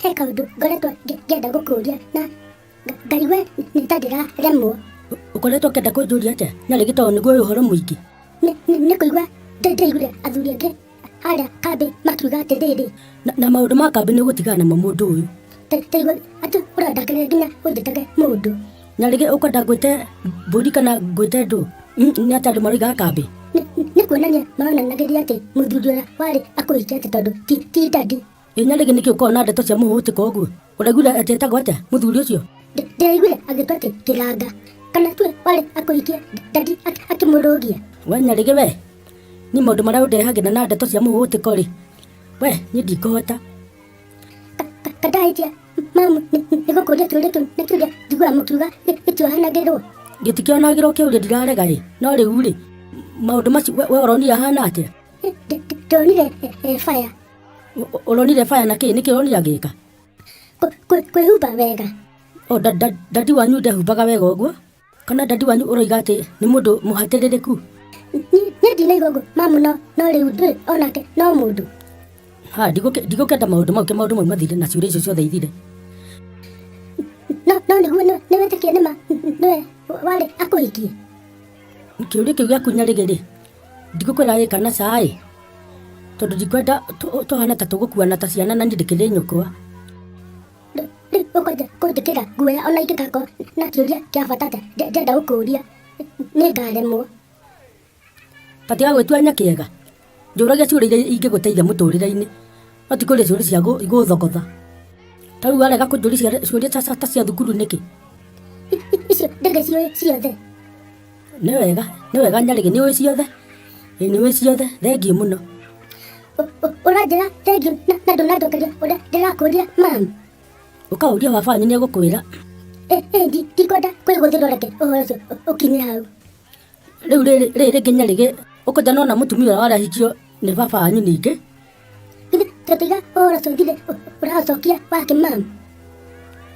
he kaundu ngoretwo ngĩenda gũkũria na ngaigua nĩtandĩraremwo. Ũkoretwo ũkĩenda kũnjũria atĩa? Na rĩngĩ tondũ nĩguo ũyũ ũhoro mũingĩ. Nĩ kũigua ndaiguire athuri angĩ harĩa kambĩ makiuga atĩrĩrĩ. Na maũndũ ma kambĩ nĩ ũgũtigana namo mũndũ ũyũ. Ndaigua atĩ ũrandakĩrĩria nginya ũnjĩtage mũndũ. Na rĩngĩ ũkwenda ngwĩte mbũri kana ngwĩte ndũ? Nĩ atĩ andũ maroigaga kambĩ. Nĩ kuonania maronanagĩria atĩ mũthuri ũrĩa warĩ akũhikia atĩ tondũ ti dadi. Na rĩngĩ nĩkĩ ũkorwo na ndeto cia mũhũtĩka ũguo? Ũraiguire atĩ etagwo atĩa mũthuri ũcio? Ndĩraiguire agĩtwo atĩ kĩranga. Kana tuwe warĩ akũhikia dadi akĩmũrũgia. We na rĩngĩ we nĩ maũndũ marĩa ũndehagĩra na ndeto cia mũhũtĩka rĩ. We niĩ ndikũhota. Kadaitia mamu nĩ gũkũria kĩũria kĩu nĩ kĩũria njiguaga mũkiuga gĩtiohanagĩrwo. Gĩtikĩonagĩrwo kĩũria ndirarega ĩ. No rĩu rĩ maũndũ macio we ũronire ahana atĩa? Ndonire fire. Ũronire fire na kĩ? Nĩkĩ ũronire agĩka? Kwĩhumba wega. Dadi wanyu ndehumbaga wega ũguo? Kana dadi wanyu ũroiga atĩ nĩ mũndũ mũhatĩrĩrĩku? Niĩ ndinaigua ũguo mamu, no rĩu ndũĩ onake no mũndũ. Ndigũkenda maũndũ mau mathire na ciũria icio ciothe ithire. No nĩguo nĩwetĩkia nĩma nĩwe warĩ akũhikie? Kĩũria kĩu gĩaku nyarĩgĩ rĩ, ndigũkwĩra gĩka na cai tondũ ndikwenda tũhana ta tũgũkuana ta ciana na niĩ ndĩkĩrĩ nyũkwa. Rĩu ũkwenda kũndĩkĩra guoya ona ingĩgakorwo na kĩũria kĩa bata ndĩrenda gũkũria nĩ ngaremwo. Patiga gwĩtua nyakĩega. Njũragia ciũria iria ingĩgũteithia mũtũrĩre-inĩ. No ti kũria ciũria cia igũthogotha. Ta rĩu warega kũnjũria ciũria ta cia thukuru nĩkĩ? Icio ndĩgĩciũĩ ciothe. Nĩ wega nyarĩgĩ nĩ ũĩ ciothe. Nĩ ũĩ ciothe, thengiũ mũno. Ũranjĩra thengiũ na ndũnandokeria ũrĩa ndĩrakũria mamu. Ũkaũria baba wanyu nĩ egũkwĩra. Ndikwenda kwĩgũthĩra reke ũhoro ũcio ũkinye hau. Rĩu rĩngĩ nyarĩgĩ ũkwenja nona mũtumia ũrĩa warahikio nĩ baba wanyu ningĩ? Tũtiga ũhoro ũcio ngire ũracokia wake mamu.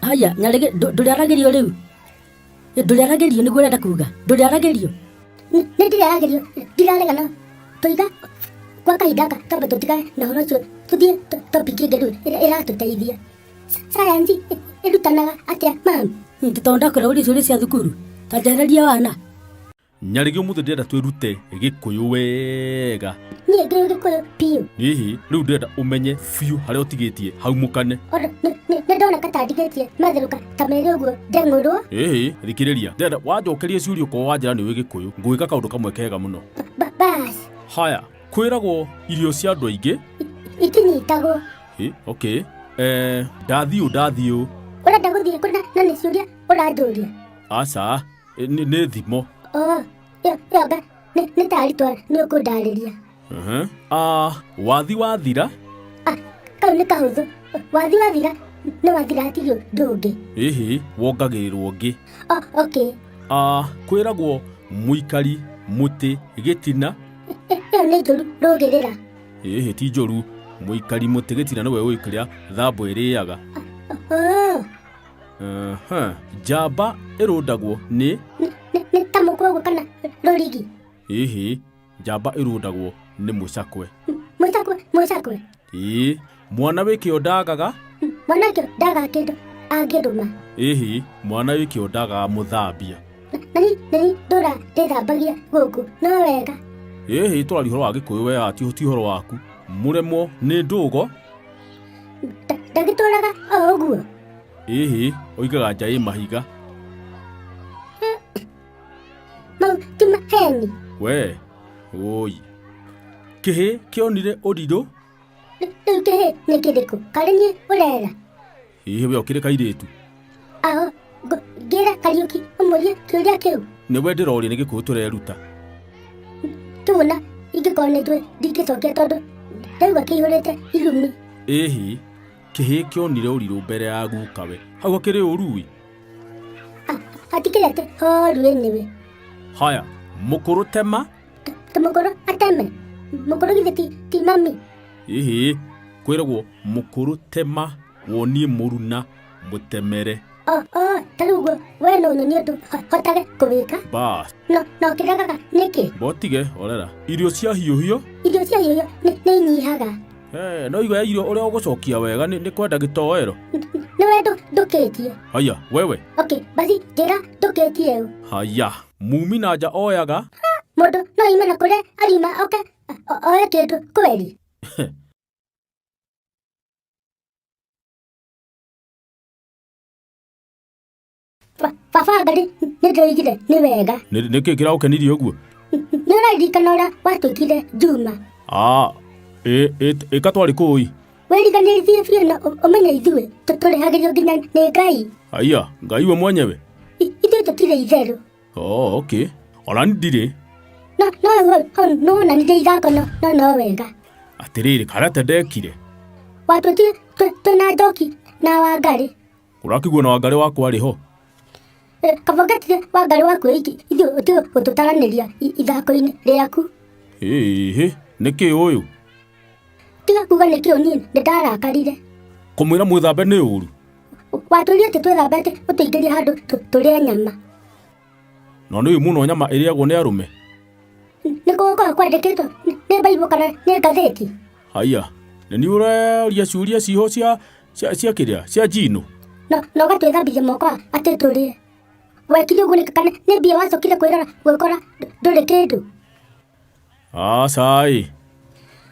Haya nyarĩgĩ ndũrĩaragĩrio rĩu. Ndũrĩaragĩrio nĩguo ũrenda kuga? Ndũrĩaragĩrio? Nĩ ndĩraragĩrio, ndirarega no tũiga kwa kahinda kamba tũtigane na ũhoro ũcio tũthiĩ topic ĩngĩ rĩu ĩratũteithia. Sayansi ĩrutanaga atĩa mamu? Tondũ ndakwĩra ciũria cia thukuru ta njehereria wana. Nyarĩgĩ ũmũthĩ ndĩrenda twĩrute Gĩkũyũ wega. Niĩ ngĩrĩ Gĩkũyũ piũ. Hihi rĩu ndĩrenda ũmenye biũ harĩa ũtigĩtie hau mũkane. Nĩ ndoneka ta ndigĩtie matherũka ta merĩ ũguo ndeng'ũrwo. Thikĩrĩria, ndĩrenda wanjokerie ciũria ũkorwo wanjĩra nĩ ũĩ Gĩkũyũ ngwĩka kaũndũ kamwe kega mũno. Bas. Haya, kwĩragwo irio cia andũ aingĩ itinyitagwo. Okay. Ndathiũ. Ũrenda gũthiĩ kũna na nĩ ciũria ũranjũria? Aca, nĩ thimo. Yoga nĩ taritwa nĩ ũkũndarĩria. Wathi wathira? Kau nĩ kahũthũ. Wathi wathira nĩ wathiratigio ndũngĩ. Wongagĩrĩrwo ũngĩ. Okay. Kwĩragwo mũikari mũtĩ gĩtina? Ĩyo nĩ njũru rũgĩrĩra. Ti njũru. Mũikari mũtĩ gĩtina nĩwe ũĩ kĩrĩa thambũ ĩrĩaga. Njamba ĩrũndagwo nĩ? Nĩ ta mũkwa ũguo kana rũrigi? Njamba ĩrũndagwo nĩ mũcakwe. Mũcakwe? Mwana wĩkĩo ndagaga? Mwana wĩkĩo ndagaga kĩndũ angĩrũma. Mwana wĩkĩo ndagaga mũthambia. Nani ndũra ndĩthambagia gũkũ no wega. Tũrari ũhoro wa Gĩkũyũ wega ti ũhoro waku. Mũremwo nĩ ndũgo? Ndagĩtũraga o ũguo? Oigaga nja ĩ mahiga. Mau ti maheni. We, kĩhĩ kĩonire ũrirũ? Rĩu kĩhĩ nĩ kĩrĩkũ? Karĩ niĩ ũrera? We ũkĩrĩ kairĩtu? Ngĩra Kariũki ũmũrie kĩũria kĩu. Nĩwe ndĩroria nĩ Gĩkũyũ tũreruta. Tuona ingĩkorwo nĩ ithuĩ ndingĩcokia tondũ ndauga kĩihũrĩte irumi. Kĩhĩ kĩonire ũrirũ mbere ya gukawe. Hau akĩrĩ ũru? Hatikĩrete horuĩ nĩwe. Haya, mũkũrũ tema? Mũkũrũ ateme? Mũkũrũ githĩ ti mami? Kwĩragwo mũkũrũ tema wonie mũruna mũtemere. Ta rĩu ũguo we no nyonie ũndũ hotage kũwĩka? Bas. No kĩragaga nĩkĩ? Botige orera. Irio cia hiũhio? Irio cia hiũhio nĩ inyihaga. no igwa iro uria ugucokia wega ni kwenda gitoero. Nĩ we ndũkĩtie. Haya, wewe. Okay, basi njĩra ndũkĩtie rĩu. Haya, mumi na nja oyaga. Mũndũ no ime na kũrĩa arima oke oe kĩndũ kweli. Baba Ngarĩ nĩndĩroigire nĩ wega. Nĩkĩ kĩraũkenirie ũguo? Nĩũraririkana ũrĩa watwĩkire Juma? Ĩka twarĩ kũi. Wĩriganĩrie biũ na ũmenye ithuĩ tũrĩhagĩrio nginya nĩ Ngai. Haya, Ngai we mwenyewe. Ithuĩ tũtirĩ itherũ. Okay. Ona ndirĩ. No na nĩ ithako no wega. Atĩrĩrĩ, karate ndekire. Watwĩtire twĩna Njoki na Wangari. Ũrakĩiguo na Wangari wakwa arĩ ho? Kaba ngatire Wangari waku ithuĩ ũtũtaranĩria ithako-inĩ rĩaku. Nĩkĩ ũyũ? Tiga kuga nĩkĩo niĩ nĩndarakarire. Kũmwĩra mwĩthambe nĩ ũru. Watwĩrire atĩ twĩthambete ũtũingĩrie handũ tũrĩe nyama. No nĩũĩ mũno nyama ĩrĩagwo nĩ arũme? Nĩgũkorwo kwandĩkĩtwo nĩ Bible kana nĩ ngathĩti? Haya, na nĩ ũroria ciũria ciho cia kĩrĩa cia njino. No gatwĩthambithia moko atĩ tũrĩe. Wekire ũguo kana nĩ mbia wacokire kwĩrora gwĩkora ndũrĩ kĩndũ? Aca ĩ.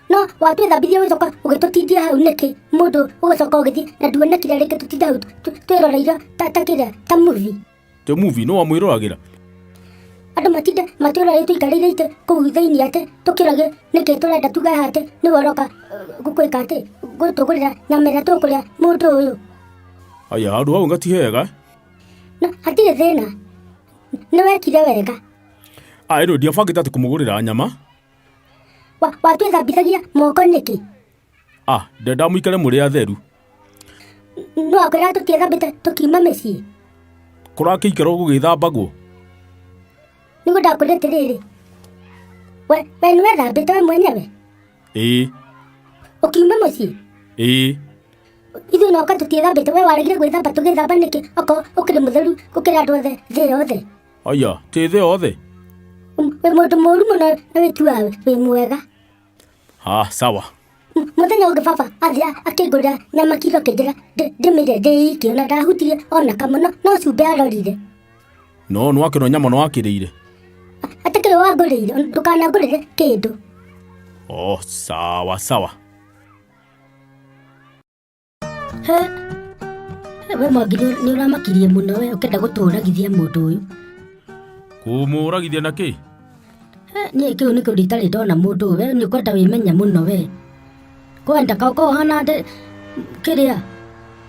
No watwĩthambithia ũgĩcoka ũgĩtũtindia hau nĩkĩ? Mũndũ ũgĩcoka ũgĩthiĩ na nduonekire rĩngĩ tũtinde hau twĩroreire ta kĩrĩa ta movie. Te movie no wamwĩroragĩra? Andũ matinde matũrorire tũikarĩire itĩ kũu thĩinĩ atĩ tũkĩrage nĩkĩ tũrenda tuge atĩ nĩwe ũroka gũkwĩka atĩ gũtũgũrĩra nyama ĩrĩa tũkũrĩa mũndũ ũyũ. Haya, handũ hau ngatihega. No hatirĩ thĩna. Nĩ wekire wega. Ĩno ndiabangĩte atĩ kũmũgũrĩra nyama. Watwĩthambithagia moko nĩkĩ? Ndenda mũikare mũrĩ atheru. No akwĩra tũtiethambĩte tũkiuma mĩciĩ. Kũrakĩikara gũgĩthambagwo. Nĩguo ndakwĩra atĩrĩrĩ. We nĩwethambĩte we mwenyewe? Ĩĩ. Ũkiuma mũciĩ? Ĩĩ. Ithuĩ noka tũtiethambĩte we waregire gwĩthamba tũgĩthamba nĩkĩ okorwo ũkĩrĩ mũtheru gũkĩra andũ othe thĩ yothe? Haya, tĩ thĩ yothe? Wĩ mũndũ mũũru mũno na wĩtuaga wĩ mwega. Sawa. Mũthenya ũngĩ baba athia akĩngũrĩra nyama kiro kĩnjĩra ndĩmĩrĩe ndĩ ona ndahutirie ona kamwe no cumbĩ arorire. No nĩwakĩrwo nyama nĩwakĩrĩire? Atakĩrĩ wangũrĩire ndũkanangũrĩre kĩndũ. Sawa. We Mwangi nĩũramakirie mũno we ũkenda gũtũragithia mũndũ ũyũ. Kũmũragithia na kĩ? Niĩ kĩu nĩkĩo itarĩ ndona mũndũ ũyũ we nĩũkwenda wĩmenya mũno we. Kwenda ko hana kĩrĩa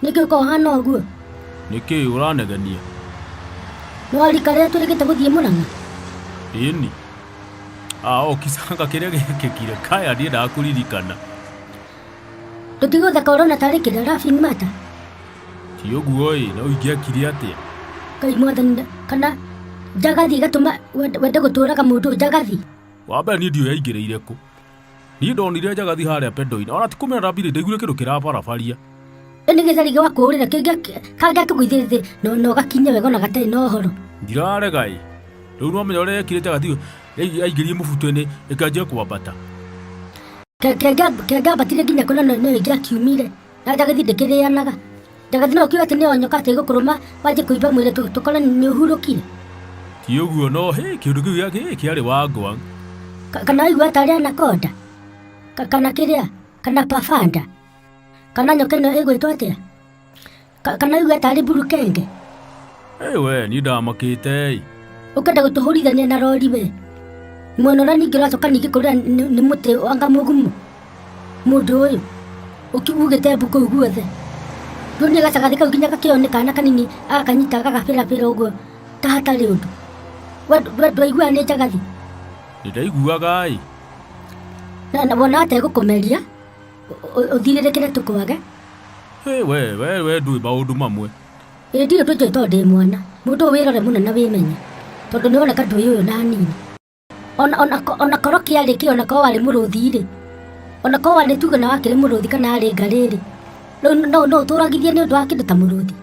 nĩkĩo ko hana ũguo. Nĩkĩ ũranegenia? Nĩwarika rĩrĩa tũrĩkĩte gũthiĩ Mũrang'a? Ĩni. Kĩcanga kĩrĩa gĩkĩkire kaya niĩ ndakũririkana. Tũtigũtheka ũrona tarĩ kĩrĩa laughing matter? Ti ũguo no ingĩakire atĩa? Ngai mwathani kana njagathi gatũma wende gũtũraga mũndũ njagathi? Wambere niĩ ndiũĩ yaingĩrĩire kũ. Niĩ ndonire njagathi harĩa pendo-inĩ ona ti kũmĩona ndambire ndaiguire kĩndũ kĩrabarabaria. Nĩ gĩthari gĩa kũũrĩra kangĩakĩgũithĩrĩte no gakinye wega ona gatarĩ na ũhoro. Ndirarega ĩ. Rĩu nĩwamenya ũrĩa yekire njagathi yaingĩrie mũbuto-inĩ ĩkanjia kwambata. Kĩangĩambatire nginya kũrĩa no ĩngĩakiumire na njagathi ndĩkĩrĩanaga. Njagathi no kiuga atĩ nĩonyoka atĩ gũkũrũma wanjie kũimba mwĩrĩ tũkora nĩũhurũkire. Ti ũguo no kĩndũ kĩu kĩarĩ Wangũa. Kana waigua tarĩ anaconda? Kana kĩrĩa? Kana pabanda? Kana nyoka ĩno ĩgwĩtwo atĩa? Kana waigua tarĩ burukenge? We niĩ ndamakĩte. Ũkenda gũtũhũrithania na rori we. Mwena ũrĩa ningĩ ũracoka ningĩ kũrĩa nĩ mũtĩ wanga mũgumu. Mũndũ ũyũ ũkĩugĩte mbu kũu guothe. Rĩu nĩ gacagathi kau nginya gakĩone kana kanini agakanyita gagabĩrabĩra ũguo ta hatarĩ ũndũ. Ndwaiguaga nĩ njagathi? Nĩndaiguaga ĩ. Na wona ategũkũmeria ũthirĩrĩkĩre tũkwage. We ndũĩ maũndũ mamwe. Ndirĩ tũnjũĩ tondũ ndĩ mwana. Mũndũ ũyũ wĩrore mũno na wĩmenye tondũ nĩwoneka ndũĩ ũyũ na nini. Ona korwo kĩarĩ kĩ ona korwo warĩ mũrũthi-rĩ, ona korwo warĩ tuge na wakĩrĩ mũrũthi kana arĩ ngarĩ-rĩ, no ũtũragithie nĩ ũndũ wa kĩndũ ta mũrũthi.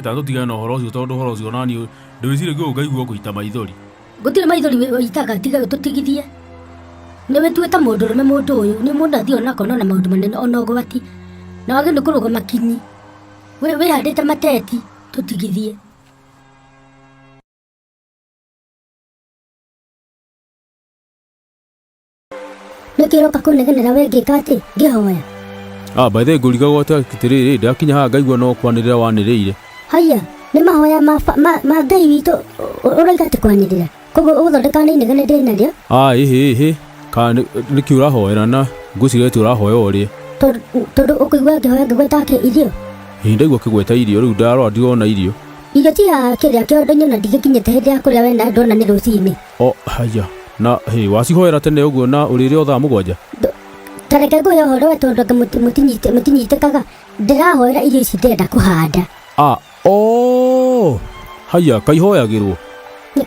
Ta tũtigane na ũhoro ũcio tondũ ũhoro ũcio naniĩ ndĩwĩcirie ngĩũ ngaigua gũita maithori. Gũtirĩ maithori wĩitaga tiga tũtigithie. Nĩwe tuĩta mũndũrũme mũndũ ũyũ nĩ mũndũ athiĩ onakona na maũndũ manene ona ũgwati na wagĩrĩirwo kũrũgama kinyi wĩhandĩte mateti tũtigithie. Nĩkĩ ũroka kũnegenera we ngĩka atĩ ngĩhoya? By the way ngũriga gwata atĩrĩrĩ ndakinya haha ngaigua no kwanĩrĩra wanĩrĩire. Haya nĩ mahoya ma Ngai witũ ũroiga atĩ kwanĩrĩra koguo ũgũthondeka nĩ inegene ndĩ narĩo? Ĩhĩ kana nĩkĩ ũrahoera na ngwĩciria atĩ ũrahoya ũrĩa tondũ ũkũigua ngĩhoya ngĩgweta irio? Ndaigua kĩgweta irio rĩu ndarora ndirona irio. Irio ti haha kĩrĩa kĩondo-inĩ na ndigĩkinyĩte hĩndĩ ya kũrĩa we na ndona nĩ rũcinĩ. Haya na wacihoera tene ũguo na ũrĩrĩ o thaa mũgwanja? Tareke ngũhe ũhoro we tondũ mũtinyitĩkaga ndĩrahoera irio ici ndĩrenda kũhanda. Haya kaihoyagĩrwo?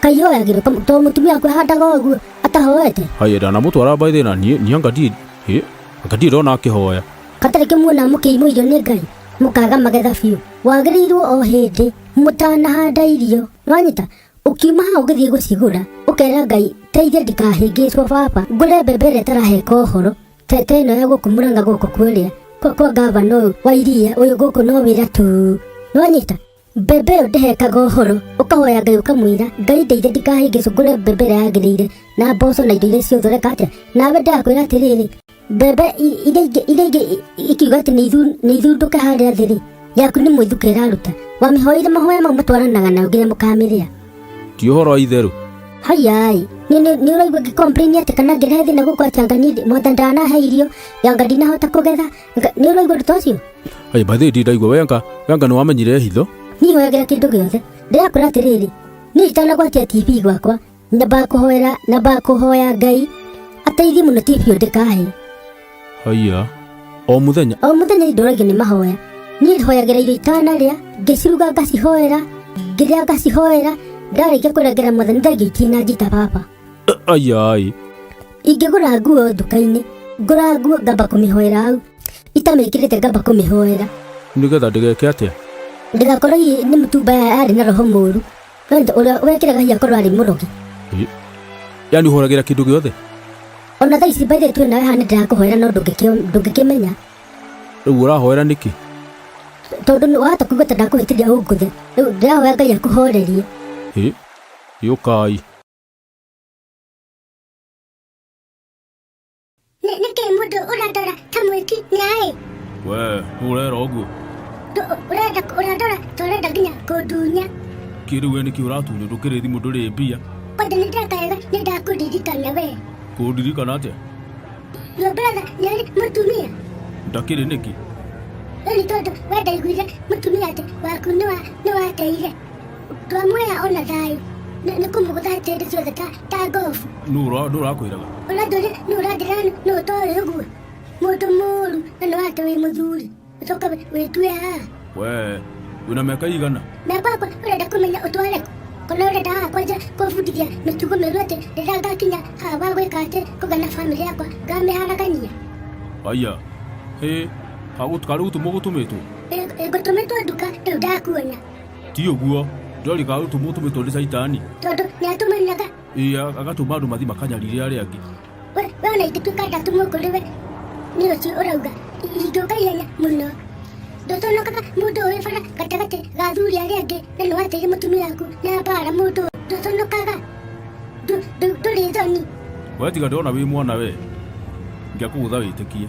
Kaihoyagĩrwo tondũ mũtumia akũhandaga ũguo atahoete. Haya ndanamũtwara by the way na niĩ anga ndona akĩhoya. Katareke muona mũkĩimwo irio nĩ Ngai mũkaga magetha biũ. Wagĩrĩirwo o hĩndĩ mũtanahanda irio nwanyita ukiuma hau ũgĩthiĩ gũcigũra ũkera Ngai teithia ndikahĩngĩcwo baba ngũre mbembe ĩrĩa ĩtaraheka ũhoro ta ĩno ya gũkũ Mũrang'a gũkũ kũrĩa kwa ngavana ũyũ wa iria ũyũ gũkũ no wĩra tu nwanyita mbembe ĩyo ndĩhekaga ũhoro ũkahoya Ngai ũkamwĩra Ngai ndeithia ndikahĩngĩcwo ngũre mbembe ĩrĩa yagĩrĩire na mboco na indo iria ciothe reka atĩa nawe ndakwĩra atĩrĩrĩ mbembe iria ingĩ ikiuga atĩ nĩ ithundũke harĩa thĩ rĩ yaku nĩ mwĩthuka ĩraruta wamĩhoire mahoya mau matwaranaga na nginya mũkamĩrĩa. Ti ũhoro wa itherũ? Hayai nĩ ũraigua ngĩcomplain atĩ kana ngĩrehe thĩna gũkũ atĩ anga niĩ mothe ndanahe irio yanga ndinahota kũgetha nĩ ũraigua ũndũ ta ũcio? By the way ndaigua we anga nĩ wamenyire hitho? Niĩ hoyagĩra kĩndũ gĩothe ndĩrakwĩra atĩrĩrĩ niĩ itanagwatia TV gwakwa nyambaga kũhoya Ngai ateithie mũno TV ĩyo ndĩkahe. Haya o mũthenya ndũraigua nĩ mahoya niĩ hoyagĩra irio itanarĩa ngĩciruga ngacihoera ngĩrĩa ngacihoera ndarĩkia kũrengera mwathani ndarĩkia na njita baba. Ingĩgũra nguo nduka-inĩ ngũra nguo ngamba kũmĩhoera hau itamĩkĩrĩte ngamba kũmĩhoera nĩgetha ndĩgeke atĩa? Ndĩgakorwo nĩ mũtumba arĩ na roho mũru ũrĩa wekĩraga hinya akorwo arĩ mũrogi. Yani ũhoragĩra kĩndũ gĩothe? Ona thaa ici by the way twĩ nawe haha nĩndĩrakũhoera no ndũngĩkĩmenya. Rĩu ũrahoera nĩkĩ? Tondũ wahota kũigua ta ndakũhĩtĩria ũngũthe rĩu ndĩrahoya Ngai akũhorerie. Yũkai. Nĩkĩ mũndũ ũrandora ta mwĩki nĩaĩ? We ũrera ũguo? Ũrandora tũrenda nginya kũndunya. Kĩrĩu we nĩkĩ ũratunywo ndũkĩrĩ thimũ ndũrĩ mbia? Kwenda nĩndakaega nĩndakũririkana we. Kũndirikana atĩa? Your brother nĩarĩ mũtumia? Ndakĩrĩ nĩkĩ? Nĩ tondũ we ndaiguire mũtumia atĩ waku nĩwateire twamwĩra ona thayũ nĩ kũmũgũtha tĩri ciothe ta ngobu. Nũrakwĩraga? Ũrathũri nĩũrandĩra nũtoĩ ũguo mũndũ mũru na nĩwate wĩ mũthuri ũcoka wĩtue haha. We wĩna mĩaka igana? Mĩaka yakwa ũrenda kũmenya ũtware kũ? Kana ũrenda haha kwanja kũbundithia mĩtugo mĩũru atĩ rĩrĩa ngakinya haha wa gwĩka atĩ kũgana bamĩrĩ yakwa ngamĩharagania? Aya karĩ gũtũmwo gũtũmĩtwo? Ngũtũmĩtwo nduka rĩu ndakuona. Ti ũguo ndorĩ karĩ gũtũmwo ũtũmĩtwo nĩ caitani. Tondũ nĩatũmanaga agatũma andũ mathi makanyarire arĩa angĩ. We ona ingĩtuĩka ndatũmwo kũrĩ we nĩ ũcio ũrauga ingĩũka ihenya mũno ndũtonokaga mũndũ ũyũ bara gatagatĩ ga athuri arĩa angĩ na nĩwateire mũtumia waku na mbara mũndũ ndũtonokaga ndũrĩ thoni. We tiga ndona wĩ mwana we ngĩakũgũtha wĩtĩkie.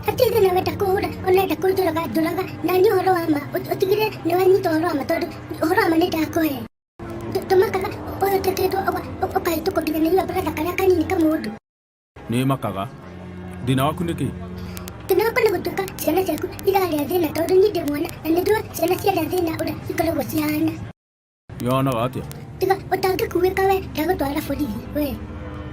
Hatirĩ thĩna wenda kũhũra onenda kũnjũraga njũraga na nĩ ũhoro wa ma ũtigire nĩwanyita ũhoro wa ma tondũ ũhoro wa ma nĩndakũhe tũmakaga ũhĩtũkĩtwo ũkahĩtũkwo nginya nĩ brother karĩa kanini ka mũndũ. Nĩ makaga thĩna waku nĩkĩ? Thĩna wakwa nĩ gũtuĩka ciana ciaku irarĩa thĩna tondũ niĩ ndĩ mwana na nĩndũĩ ciana ciarĩa thĩna ũrĩa cikoragwo cihana. Ihanaga atĩa? Tiga ũtangĩkuĩka we ndagũtwara borithi we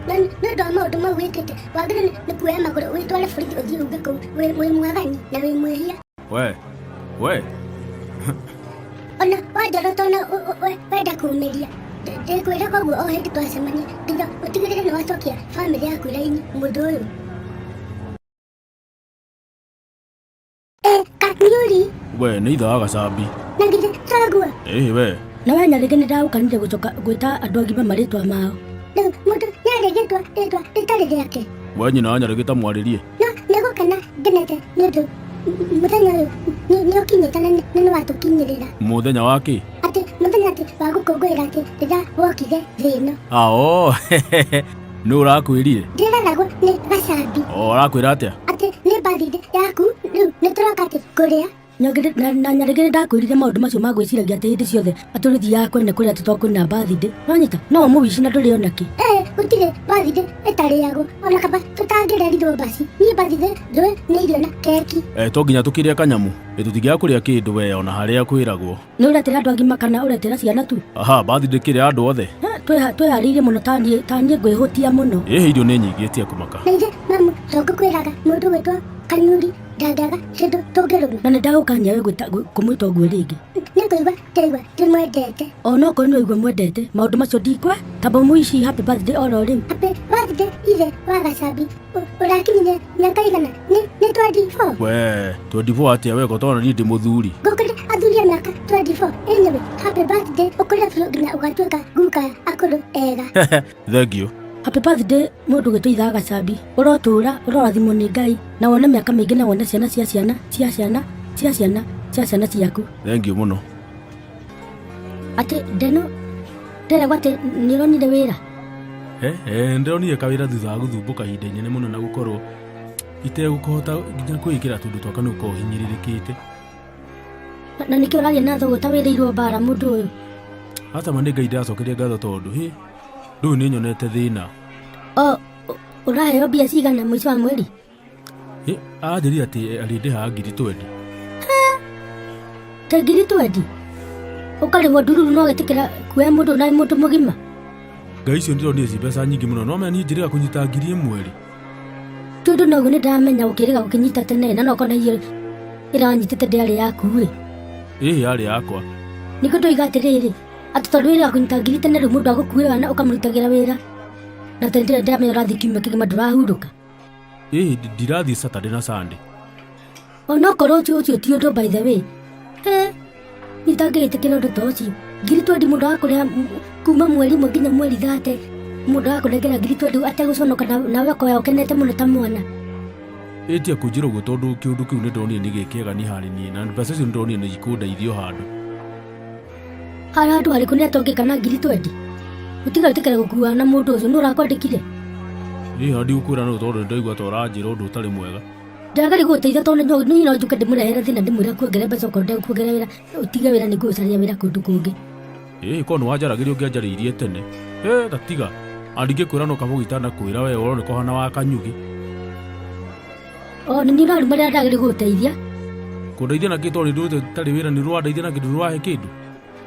nĩ ũndũ wa maũndũ mau wĩkĩte wagĩrĩirwo nĩ kuoya magũrũ wĩtware borithi ũthiĩ uge kũu wĩ mwagani na wĩ mwĩhia. We ona wanjora tona wenda kũũmĩria ndĩkwĩra koguo o hĩndĩ twacemania nginya ũtigĩrĩre nĩwacokia bamĩrĩ yaku raini mũndũ ũyũ. Kanyuri we nĩ itha wa gacambi na ngithe cagua. We na wenya rĩngĩ nĩndagũkanire gũcoka gwĩta andũ agima marĩtwa mao. Rĩu mũndũ nĩarĩ rĩtwa rĩtarĩ rĩake we nyina wa Nyarĩgĩ ta mwarĩrie. No nĩgũkena ngenete nĩũndũ mũthenya ũyũ nĩũkinyĩte na nĩwatũkinyĩrĩra. Mũthenya wa kĩ? Atĩ mũthenya atĩ wa gũkũngũĩra atĩ rĩrĩa wokire thĩ ĩno. Ao nĩ ũrakwĩrire? Ndĩreragwo nĩ Gacambi. Arakwĩra atĩa? Atĩ nĩ birthday yaku rĩu nĩtũroka atĩ kũrĩa. Na Nyarĩgĩ ndakwĩrire maũndũ macio ma gwĩciragia atĩ hĩndĩ ciothe atũrĩthiaga kwene kũrĩa tũtokwĩna birthday. Wanyita no mũwici na ndũrĩ ona kĩ. Gũtirĩ birthday ĩtarĩagwo ona kaba tũtangĩrerirwo basi. Niĩ birthday njũĩ nĩ irio na keki. To nginya tũkĩrĩa kanyamu tũtingĩaga kũrĩa kĩndũ we ona harĩa kwĩragwo. Nĩ ũretĩra andũ agima kana ũretĩra ciana tu? Birthday kĩrĩa andũ othe. Twĩharĩirie mũno taniĩ ngwĩhũtia mũno. Irio nĩ nyingĩ tia kũmaka. Na ithe mamu tũngĩkwĩraga mũndũ wĩtwo Kanyuri ndangĩaga kĩndũ tũngĩrũma. Na nĩndagũkania we kũmwĩta ũguo rĩngĩ. Nĩngũigua ndĩmwendete. Ona okorwo nĩwaigua mwendete maũndũ macio ndikwe tamba mũici happy birthday oro rĩu. Happy birthday ithe wa Gacambi. Ũrakinyire mĩaka igana nĩ 24. We 24 atĩa weko tondũ niĩ ndĩ mũthuri. Ngũkĩra athuria mĩaka 24. Anyway, happy birthday ũkũrĩa biũ nginya ũgatuĩka guka akũrũ ega. Thank you. Happy birthday mũndũ gwĩtũithaga Gacambi. Ũrotũra ũrorathimwo nĩ Ngai na wone mĩaka mĩingĩ na wone ciana cia ciana ciaku. Thank you mũno. Atĩ ndeno nderagwo atĩ nĩũronire wĩra. Ndĩronire kawĩra thutha wa gũthumbũka ihinda inene mũno na gũkorwo itegũkũhota nginya kwĩkĩra tũndũ twaka nĩ ũkorwo hinyĩrĩrĩkĩte. Na nĩkĩ ũraria na thogũ ta wĩrĩirwo mbara mũndũ ũyũ. Hata ma nĩ Ngai ndacokeria ngatho tondũ ndũyũ nĩ nyonete thĩna. Ũraheo mbia cigana mũico wa mweri? Anjĩrire atĩ arĩndĩhaga 20,000. Ta 20,000? Ũkarĩhwo ndururu no gĩtĩkĩra kuoya mũndũ na mũndũ mũgima? Ngai icio ndĩronire ci mbeca nyingĩ mũno no mena niĩ njĩrĩga kũnyita 1,000. Tondũ noguo nĩndamenya ũkĩrĩga gũkĩnyita tene na nokona hiyo ĩranyitĩte ndĩarĩ yaku-ĩ. Yarĩ yakwa. Nĩkũ tũiga atĩrĩrĩ atĩ tondũ wĩra kũnyita 1,000 tene rĩu mũndũ agũkuĩra na ũkamũrutagĩra wĩra na tene ndĩramenya ũrathiĩ kiumia kĩgima ndũrahurũka. Ndirathiĩ Saturday na Sunday. Onokorwo ũcio ti ũndũ by the way. Nĩtangĩgĩtĩkĩra ũndũ ta ũcio. 20,000 mũndũ wakũrĩa kuma mweri ũmwe nginya mweri 30 mũndũ wakũnengera 20,000 ategũconoka nawe akoya ũkenete mũno ta mwana. Ĩtia kũnjĩra ũguo tondũ kĩũndũ kĩu nĩndonire nĩ gĩkĩega nĩ harĩ niĩ na mbeca icio nĩndonire nĩ ikũndeithia handũ. Handũ harĩkũ nĩatongĩka na 20,000? Ũtigatĩkĩra gũkua na mũndũ ũcio nĩ ũrakwandĩkire? Ndigũkwĩra no tondũ nĩndaigua ta ũranjĩra ũndũ ũtarĩ mwega. Ndagari gũteithia tondũ niĩ no njuke ndĩmũrehere thĩna ndĩmwĩra kuongerera mbeca okorwo ndekuongerera wĩra ũtige wĩra nĩguo ũcaria wĩra kũndũ kũngĩ. Korwo nĩwanjaragĩria ũngĩanjarĩirie tene. Tatiga andingĩkwĩra no kaba gũitana kwĩra we ũrona kũhana wa Kanyugi. Nĩ ũraru marĩa ndagĩrĩ gũteithia. Kũndeithia na kĩ tondũ nĩndũrĩte tarĩ wĩra nĩrũrandeithia na kĩndũ nĩrwahe kĩndũ.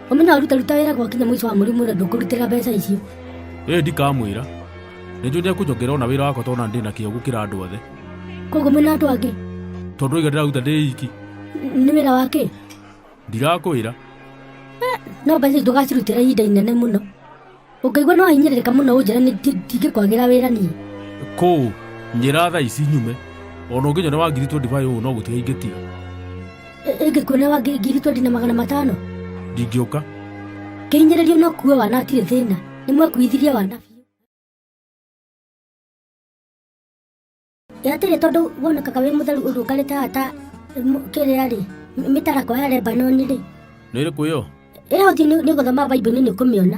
Ũmenya waruta wĩra gwakinya mũico wa mweri mũndũ ndũkũrutĩra mbeca icio. Ndikamwĩra nĩnjũĩ nĩekũnyongera ona wĩra wakwa tondũ ndĩ na kĩo gũkĩra andũ othe. Koguo mwĩna andũ angĩ? Tondũ oiga ndĩraruta ndĩ iki. Nĩ wĩra wa kĩ? Ndirakwĩra. No mbeca icio ndũgacirutĩra ihinda inene mũno. Ũngĩigua no wahinyĩrĩrĩka mũno ũnjĩra ndingĩkwagĩra wĩra niĩ. Kũũ njĩra thaa ici nyume ona ũngĩnyona wa 2025 ũũ no gũtiga ingĩtiga. Ĩngĩkuona wa 20,500? Ndingĩũka. Kĩhinyĩrĩrio no kuo wana atirĩ thĩna nĩmwekuithirie wana biũ. Atĩrĩ tondũ wonekaga wĩ mũtheru ũrũngarĩte hata kĩrĩa-rĩ mĩtarakwa ya Lebanoni-rĩ. Nĩ ĩrĩkũ ĩyo? Ũthiĩ nĩũgũthoma Bible nĩ ũkũmĩona.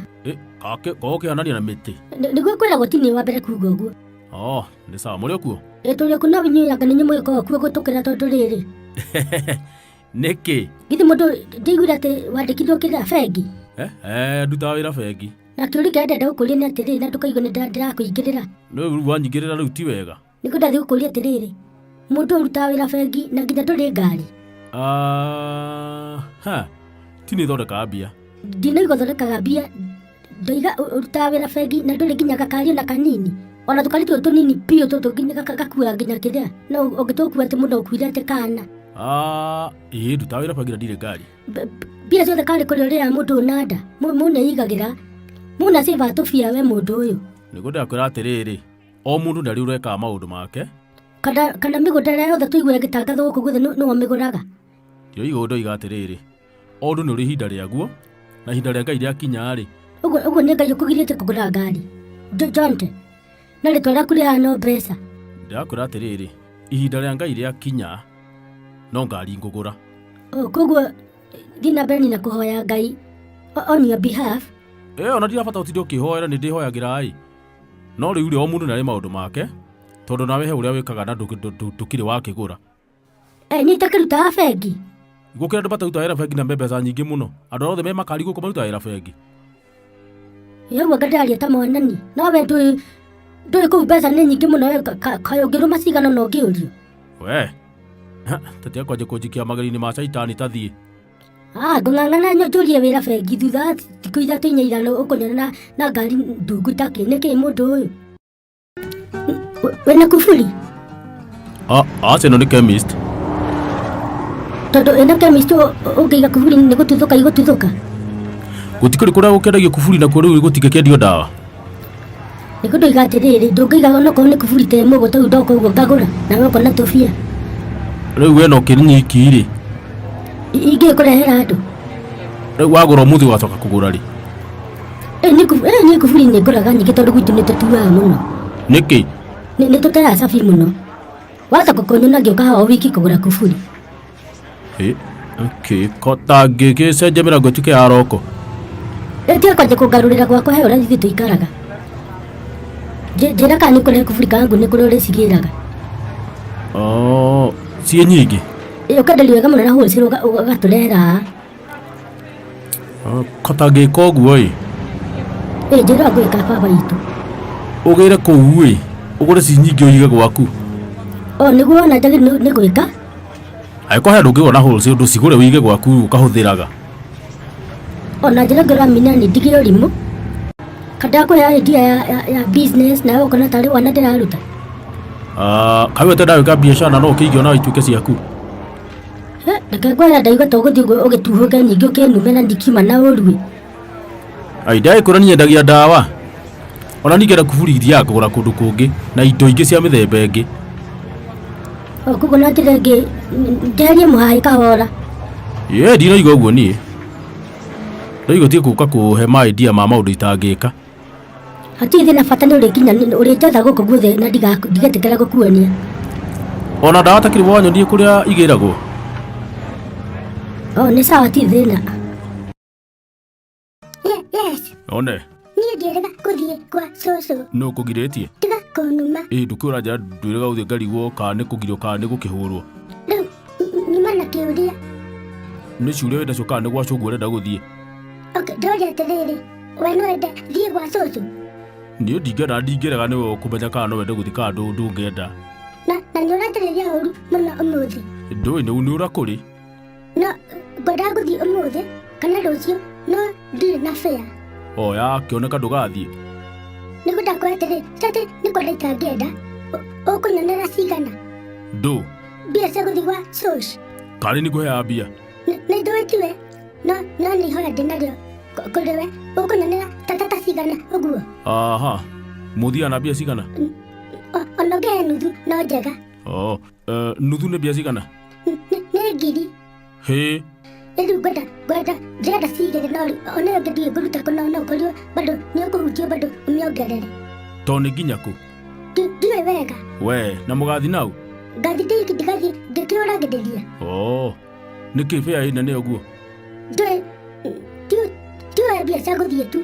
Korwo kĩonania na mĩtĩ. Nĩguo kwĩragwo ti niĩ wa mbere kuuga ũguo. Nĩ sawa mũrĩ kuo? Tũrĩ kuo na inyuĩ nĩ mũgĩkoragwo kuo gũtũkĩra tondũ rĩrĩ. Nĩkĩ? Githĩ mũndũ ndĩiguire atĩ wandĩkithio kĩrĩa bengi? Ndutaga wĩra bengi. Na kĩũria kĩrĩa ndĩrenda gũkũria nĩ atĩrĩrĩ na ndũkaigua ndĩrakũingĩrĩra. Rĩu wanyingĩrĩra rĩu ti wega. Nĩguo ndathiĩ gũkũria atĩrĩrĩ mũndũ ũrutaga wĩra bengi na nginya ndũrĩ ngari. Ti nĩ thondekaga mbia. Ndinaigua thondekaga mbia. Ndoiga ũrutaga wĩra bengi na ndũrĩ nginya gakari ona kanini. Ona tũkari tũtũ tũnini piũ tũtũ nginya gakuaga nginya kĩrĩa. No ũngĩtũkua atĩ mũndũ ũkuire atĩ kana. Ndutaga wĩra bengi na ndirĩ ngari. Mbia ciothe karĩ kũrĩa ũrĩa mũndũ ũnanda. Mũna igagĩra. Mũna save atũbia we mũndũ ũyũ. Nĩguo ndakwĩra atĩrĩrĩ o mũndũ ndarĩ ũrekaga maũndũ make. Kana mĩgũnda ĩrĩa yothe tũiguaga ĩgĩtangathwo gũkũ guothe nĩwe mĩgũraga. Ndio ndoiga atĩrĩrĩ o ũndũ nĩ ũrĩ ihinda rĩaguo na ihinda rĩa Ngai rĩakinya-rĩ. Ũguo nĩ Ngai ũkũgirĩte kũgũra ngari. Jonte na rĩtwa rĩaku rĩhana no mbeca. Ndirakwĩra atĩrĩrĩ, ihinda rĩa Ngai rĩakinya no ngari ngũgũra. Koguo thiĩ na mbere na kũhoya Ngai on your behalf. Ona ndirabata ũtinde ũkĩhoera, nĩ ndĩhoyagĩra no rĩu o mũndũ nĩ arĩ maũndũ make, tondũ nawe he ũrĩa wĩkaga na ndũkĩrĩ wakĩgũra. Nĩ itakĩrutaga bengi. Gũkĩra andũ matarutaga wĩra bengi na mbeca nyingĩ mũno, andũ othe me makari gũkũ marutaga wĩra bengi. Ũguo ngandaria ta mwanani, no we ndũĩ kũu mbeca nĩ nyingĩ mũno, kaĩ ũngĩrũma cigana na ũngĩũrio. We tatia kwanja kũnjikia mageri-inĩ ma caitani tathiĩ. Ngũng'ang'ana njũrie wĩra bengi thutha thikũ ithatũ inya ithano ũkũnyona na ngari ndungu itakĩ. Nĩkĩ mũndũ ũyũ wĩna kuburi? Aca ĩno nĩ chemist. Tondũ ĩna chemist ũngĩiga kuburi nĩ gũtuthũka igũtuthũka. Gũtikĩrĩ kũrĩa gũkĩendagio kuburi nakuo rĩu gũtingĩkĩendio ndawa. Nĩ kũndoiga atĩrĩrĩ, ndũngĩiga onokorwo nĩ kuburi ta ĩmwe ũguo tau ndoka ũguo ngagũra na gũkona tũbia. Rĩu we no kĩnyiki-rĩ ingĩkũrehera andũ. Rĩu wagũra ũmũthĩ wacoka kũgũra rĩ? Nĩ kuburi nĩ ngũraga nyingĩ tondũ gwitũ nĩ tũtuaga mũno. Nĩkĩ? Nĩ tũteaga cabi mũno. Wacoka kũnyona ngĩũka haha wiki kũgũra kuburi. Kota ngĩgĩcenjia mĩrango ĩtuĩke ya roko. Tiga kwanja kũngarũrĩra gwakwa he ũrĩa ithuĩ tũikaraga. Njĩra kana nĩ kũrehe kuburi kangu nĩ kũrĩa ũrĩcigĩraga. Ciĩ nyingĩ? Ũkenderia wega mũno na wholesale ũgatũrehera. Kota ngĩka ũguo Njĩra ngwĩka baba itũ. Ũgĩre kũu ũgũre ci nyingĩ ũige gwaku. Nĩguo ona njagĩrĩirwo nĩ gwĩka. Angĩkorwo he ndũngĩgũra wholesale ũndũ cigũre ũige gwaku ũkahũthĩraga. Ona njĩra ngĩramenya nĩ ndigire ũrimũ. Kada kũhe idea ya business na ũkona tarĩ wana ndĩraruta. Kaĩ we ndawĩka biacara no ũkĩige ona ituĩke ciaku. Reke ngwĩra ndaigua ta ũgũthiĩ ũgĩtuhũke nyingĩ ũkĩnume na ndikiuma na ũruĩ. Ndagĩkũra niĩ nyendagia ndawa. Ona ningĩ kuburi ithiaga kũgũra kũndũ kũngĩ na indo ingĩ cia mĩthemba ĩngĩ. Koguo no njĩra ĩngĩ njeherie mũhai kahora. Ndinoiga ũguo niĩ. Ndoiga tiĩ gũka kũhe idea ma maũndũ itangĩka. Hatirĩ thĩna bata nĩ ũrĩkinya ũrĩnjetha gũkũ guothe na ndigetĩkĩra gũkuonia. Ona ndawa takĩrĩ wonyonie kũrĩa igĩragwo. Nĩ sawa ti thĩna. Yes. One. Niĩ ndĩrega gũthiĩ kwa cũcũ. Nũ ũkũgirĩtie? Tiga kũnuma. Ndũkĩũra njĩra ndwĩrega gũthiĩ ngarigwo kana nĩ kũgirio kana nĩ gũkĩhũrwo. Rĩu nyuma na kĩũria. Nĩ ciũria wenda kana nĩ gwa cũguo ũrenda gũthiĩ? Ndoria atĩrĩrĩ, we no wende thiĩ gwa cũcũ? Niĩ ndingĩrega nĩwe ũkũmenya kana no wende gũthiĩ kana ndũngĩenda. Na nĩ ũratarĩria ũru mũno ũmũthĩ. Ndũĩ nĩ ũra kũrĩ? No ngwenda gũthiĩ ũmũthĩ kana rũciũ no ndirĩ na fare. Yakĩoneka ndũgathiĩ. Nĩ ngwenda kwĩra atĩrĩrĩ, atĩ nĩ kwenda itangĩenda ũkũnyonera cigana? Ndũ? Mbia cia gũthiĩ gwa cũcũ. Karĩ nĩ ngũheaga mbia? Nĩ ndũĩ tiwe no nĩ ihoya ndĩnarĩo kũrĩ we ũkũnyonera ta cigana ũguo. Mũthiaga na mbia cigana? Ona ũngĩhe nuthu no njega. Nuthu nĩ mbia cigana? Nĩ ngiri. Rĩu ngwenda ndĩrenda cigĩrĩ no ona ũngĩthiĩ ngũruta kũna no ũkorio bado nĩ ũkũhutio bado ũmĩongerere. To nĩ nginya kũ? Ndiũĩ wega. We na mũgathi nau? Ngathi ndigathiĩ ngĩkĩũragĩrĩria. Nĩkĩ fare ĩna nĩ ũguo? Ndũĩ tiwe mbia cia gũthiĩ tu,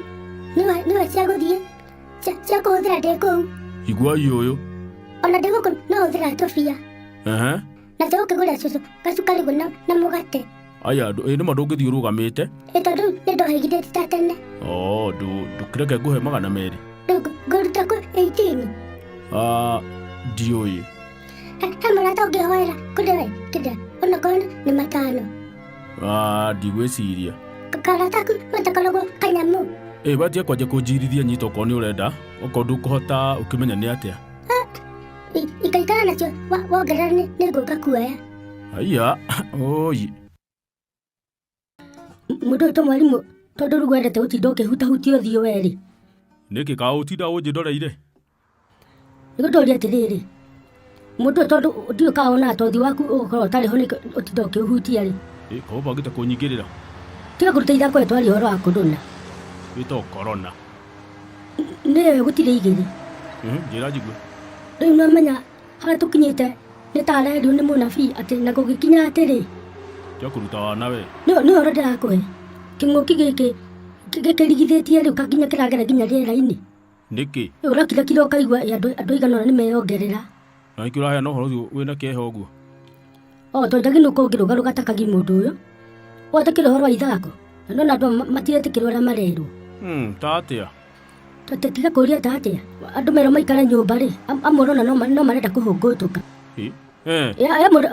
nĩwe cia gũthiĩ cia kũhũthĩra ndĩ kũu. Igua ũyũ ona ndĩ gũkũ no hũthĩra tũbia na tũgũkĩgũra cũcũ gacukari na mũgate. Aya nĩma ndũngĩthiĩ ũrũgamĩte? Tondũ nĩ ndohĩgithĩti ta tene. Ndũkĩreke ngũhe 200. Rĩu ngũruta kũ 18? Ndiũĩ. He mũrata ũngĩhoera kũrĩ we kĩrĩa onakorwo nĩ 5. Ndigwĩciria. Karata ku gatakoragwo kanyamu. Batia kwanja kũnjirithia nyita okorwo nĩ ũrenda, okorwo ndũkũhota ũkĩmenya nĩ atĩa. Ikaikara nacio wongerera nĩ ngũka kuoya. Mũndũ ũyũ to mwarimũ tondũ rĩu wendete gũtinda ũkĩhutahutia ũthiũ werĩ. Nĩkĩ kaĩ ũtinda ũnjĩndoreire? Nĩgũtũria atĩrĩrĩ, mũndũ ũyũ tondũ ndiũĩ kana ona ũthiũ waku ũgũkorwo ũtarĩ ho ũtinda ũkĩũhutia rĩ. Korwo bangĩte kũnyingĩrĩra. Tiga kũruta ithako twaria ũhoro wa kũndũna. Wĩtagwo corona. Nĩwe gũtirĩ igĩrĩ. Njĩra njigue. Rĩu no menya Hala tukinyite nĩ tarerio nĩ mũnabii atĩ na gũgĩkinya atĩrĩ Tia kũruta wana we. nĩ ũhoro ndĩrakũhe kĩng'ũki gĩkĩ gĩkĩrigithĩtie rĩu kakinya kĩragera nginya rĩera-inĩ Nĩkĩ? ũrakira kira ũkaigua andũ aigana ũna nĩmeyongerera Na nĩkĩ ũraheana ũhoro ũcio wĩna kĩeha ũguo? tondũ nũkũ ũngĩrũgarũ gatakagia mũndũ ũyũ wotakĩra ũhoro wa ithako na nona andũ matiretĩkĩra ũrĩa marerwo Ta atĩa? tiga kũria ta atĩa andũ merwo maikare nyũmba rĩ amwe ũrona no marenda kũhũngũtũka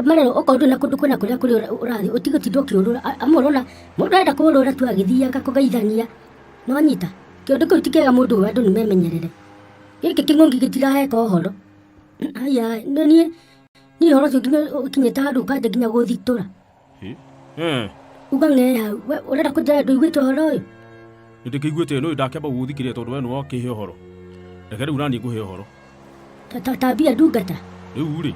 marerwo okorwo ndũrĩ na kũndũ kwĩna kũrĩa kũrĩ ũrathiĩ ũtige ũtinde ũkĩũrũra amwe ũrona mũndũ arenda kũũrũra tu agĩthiaga kũgeithania no nyita kĩũndũ kĩu ti kĩega mũndũ ũyũ andũ nĩmemenyerere gĩkĩ kĩng'ũki gĩtiraheka ũhoro aya niĩ ũhoro ũcio nginya ũkinyĩte handũ ũkanjia nginya gũthitũra uga ng'e hau ũrenda kũnjĩra ndũiguĩte ũhoro ũyũ Nĩndĩkĩiguĩte no ndakĩamba gũgũthikĩrĩria tondũ we nĩwe wakĩhe ũhoro. Reke rĩu naniĩ ngũhe ũhoro. ta mbia ndungata Rĩu rĩ,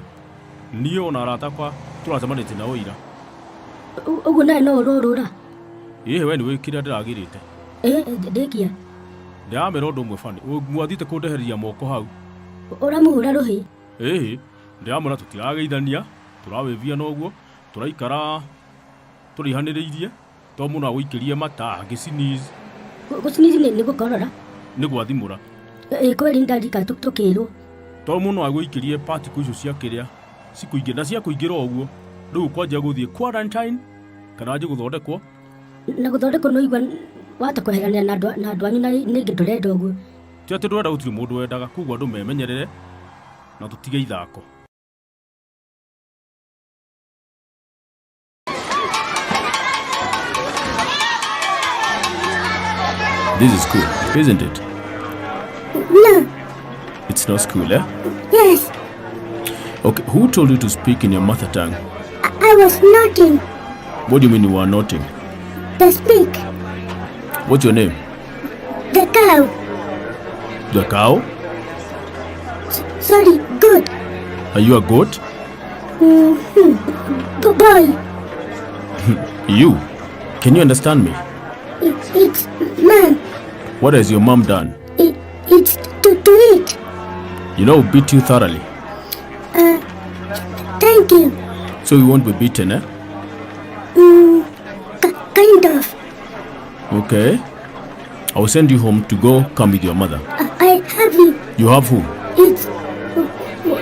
niĩ ona arata akwa tũracemanĩtie nao ira. ũguo nawe no ũrũrũra Ĩhĩ we nĩwĩ kĩrĩa ndĩragĩrĩte. ndĩkia Ndĩramera ũndũ ũmwe bani, mwathiĩte kũndehereria moko hau. ũramũhũra rũhĩ Ĩhĩ, ndĩramwĩra tũtirageithania, tũrawĩvia noguo, tũraikara tũrĩhanĩrĩirie, to mũndũ agũikĩrie mata agĩcinizi. gũcinizi nĩ gũkorora Nĩ gwathimũra. kweri ndarika tũkĩrwo To mũndũ agũikĩrie particle icio cia kĩrĩa cikũingĩra na cia kũingĩra ũguo. Rĩu kwanjia gũthiĩ quarantine kana wanjie gũthondekwo. na gũthondekwo no igua wata kweherania na andũ anyu na nĩngĩ ndũrenda ũguo Ti atĩ ndũrenda gũtirĩ mũndũ wendaga, koguo andũ memenyerere na tũtige ithako. This is cool, isn't it? No. It's not school, eh? Yes. Okay, who told you to speak in your mother tongue? I was nodding. What do you mean you are noting? The speak. What's your name? The cow. The cow? Sorry, good. Are you a goat? Boy. You? Can you understand me? It's mom. What has your mom done? It's to eat. You know, beat you thoroughly. Thank you. So you won't be beaten, eh? Kind of. Okay. I will send you home to go come with your mother. I have you. You have who? It's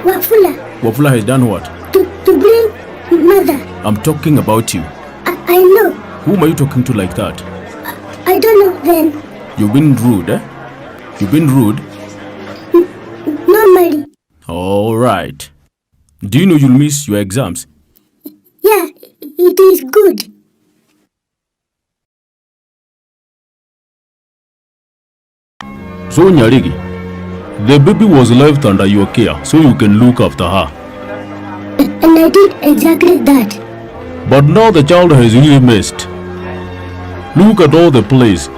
Wafula. Wafula has done what? To bring mother. I'm talking about you. I know. Whom are you talking to like that? I don't know then. You've been rude, eh? You've been rude? Normally. All right. Do you know you'll miss your exams? Yeah, it is good. So, Nyarigi, the baby was left under your care so you can look after her. And I did exactly that. But now the child has really missed. Look at all the plays.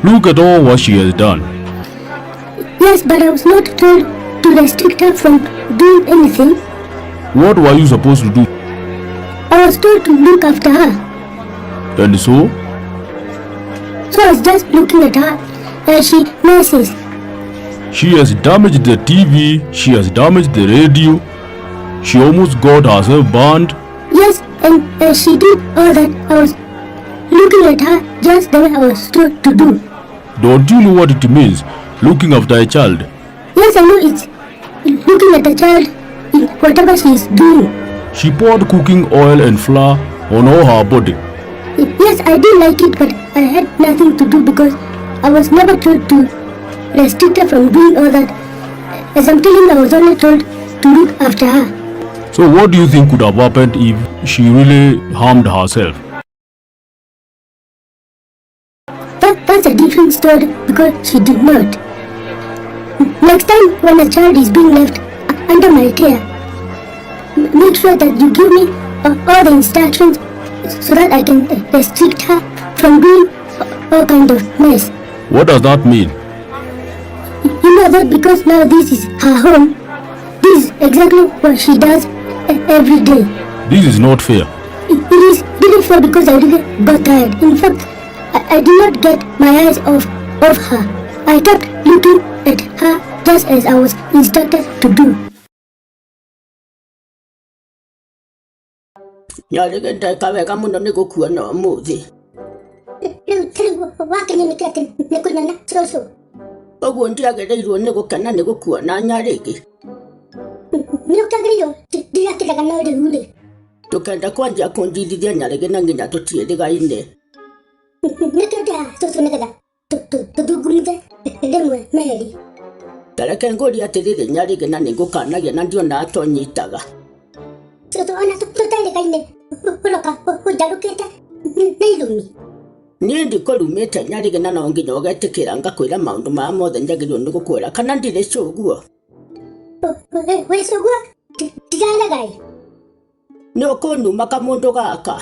Look at all what she has done. Yes, but I was not told to restrict her from doing anything. What were you supposed to do? I was told to look after her. And so? So I was just looking at her as she messes. She has damaged the TV, she has damaged the radio, she almost got herself burned. Yes, and as she did all that, I was looking at her just the way I was told to do. Don't you know what it means, looking after a child? Yes, I know it's looking at the child in whatever she is doing. She poured cooking oil and flour on all her body. Yes, I did like it, but I had nothing to do because I was never told to restrict her from doing all that. As I'm telling you, I was only told to look after her. So what do you think could have happened if she really harmed herself? That's a different story because she did not. Next time when a child is being left under my care, make sure that you give me all the instructions so that I can restrict her from doing all kind of mess. What does that mean? You know that because now this is her home, this is exactly what she does every day. This is not fair. It is really fair because I really got tired. In fact, I did not get my eyes off her. I kept looking at her just as I was instructed to do. Nyarĩge ndeka wega mũno nĩ gũkuona ũmũthĩ. Rĩu wakenio nĩkĩ atĩ nĩ kũnena cũcũ? Ũguo ndiagĩrĩirwo nĩ gũkena nĩ gũkuona Nyarĩge. Nĩ ũkĩagĩrĩirwo ndirakĩraga no rĩu rĩ. Tũkenda kwanjia kũnjithithia Nyarĩge na nginya tũtiĩrĩgaine. Nĩkĩo ndĩha cũcũ nĩgetha tũthungumthe rĩmwe merĩ. Tareke ngũria atĩrĩrĩ Nyarĩge na nĩ ngũkanagia na ndiona atonyitaga. Cũcũ ona tũtaĩrĩgaine ũroka ũnjarũkĩte nĩ irumi. Niĩ ndikũrumĩte Nyarĩge na no nginya ũgetĩkĩra ngakwĩra maũndũ maya mothe njagĩrĩirwo nĩ gũkwĩra kana ndirĩ cũguo. Wĩ cũguo ndirarega ĩ. Nĩ ũkũnuma kamũndũ gaka.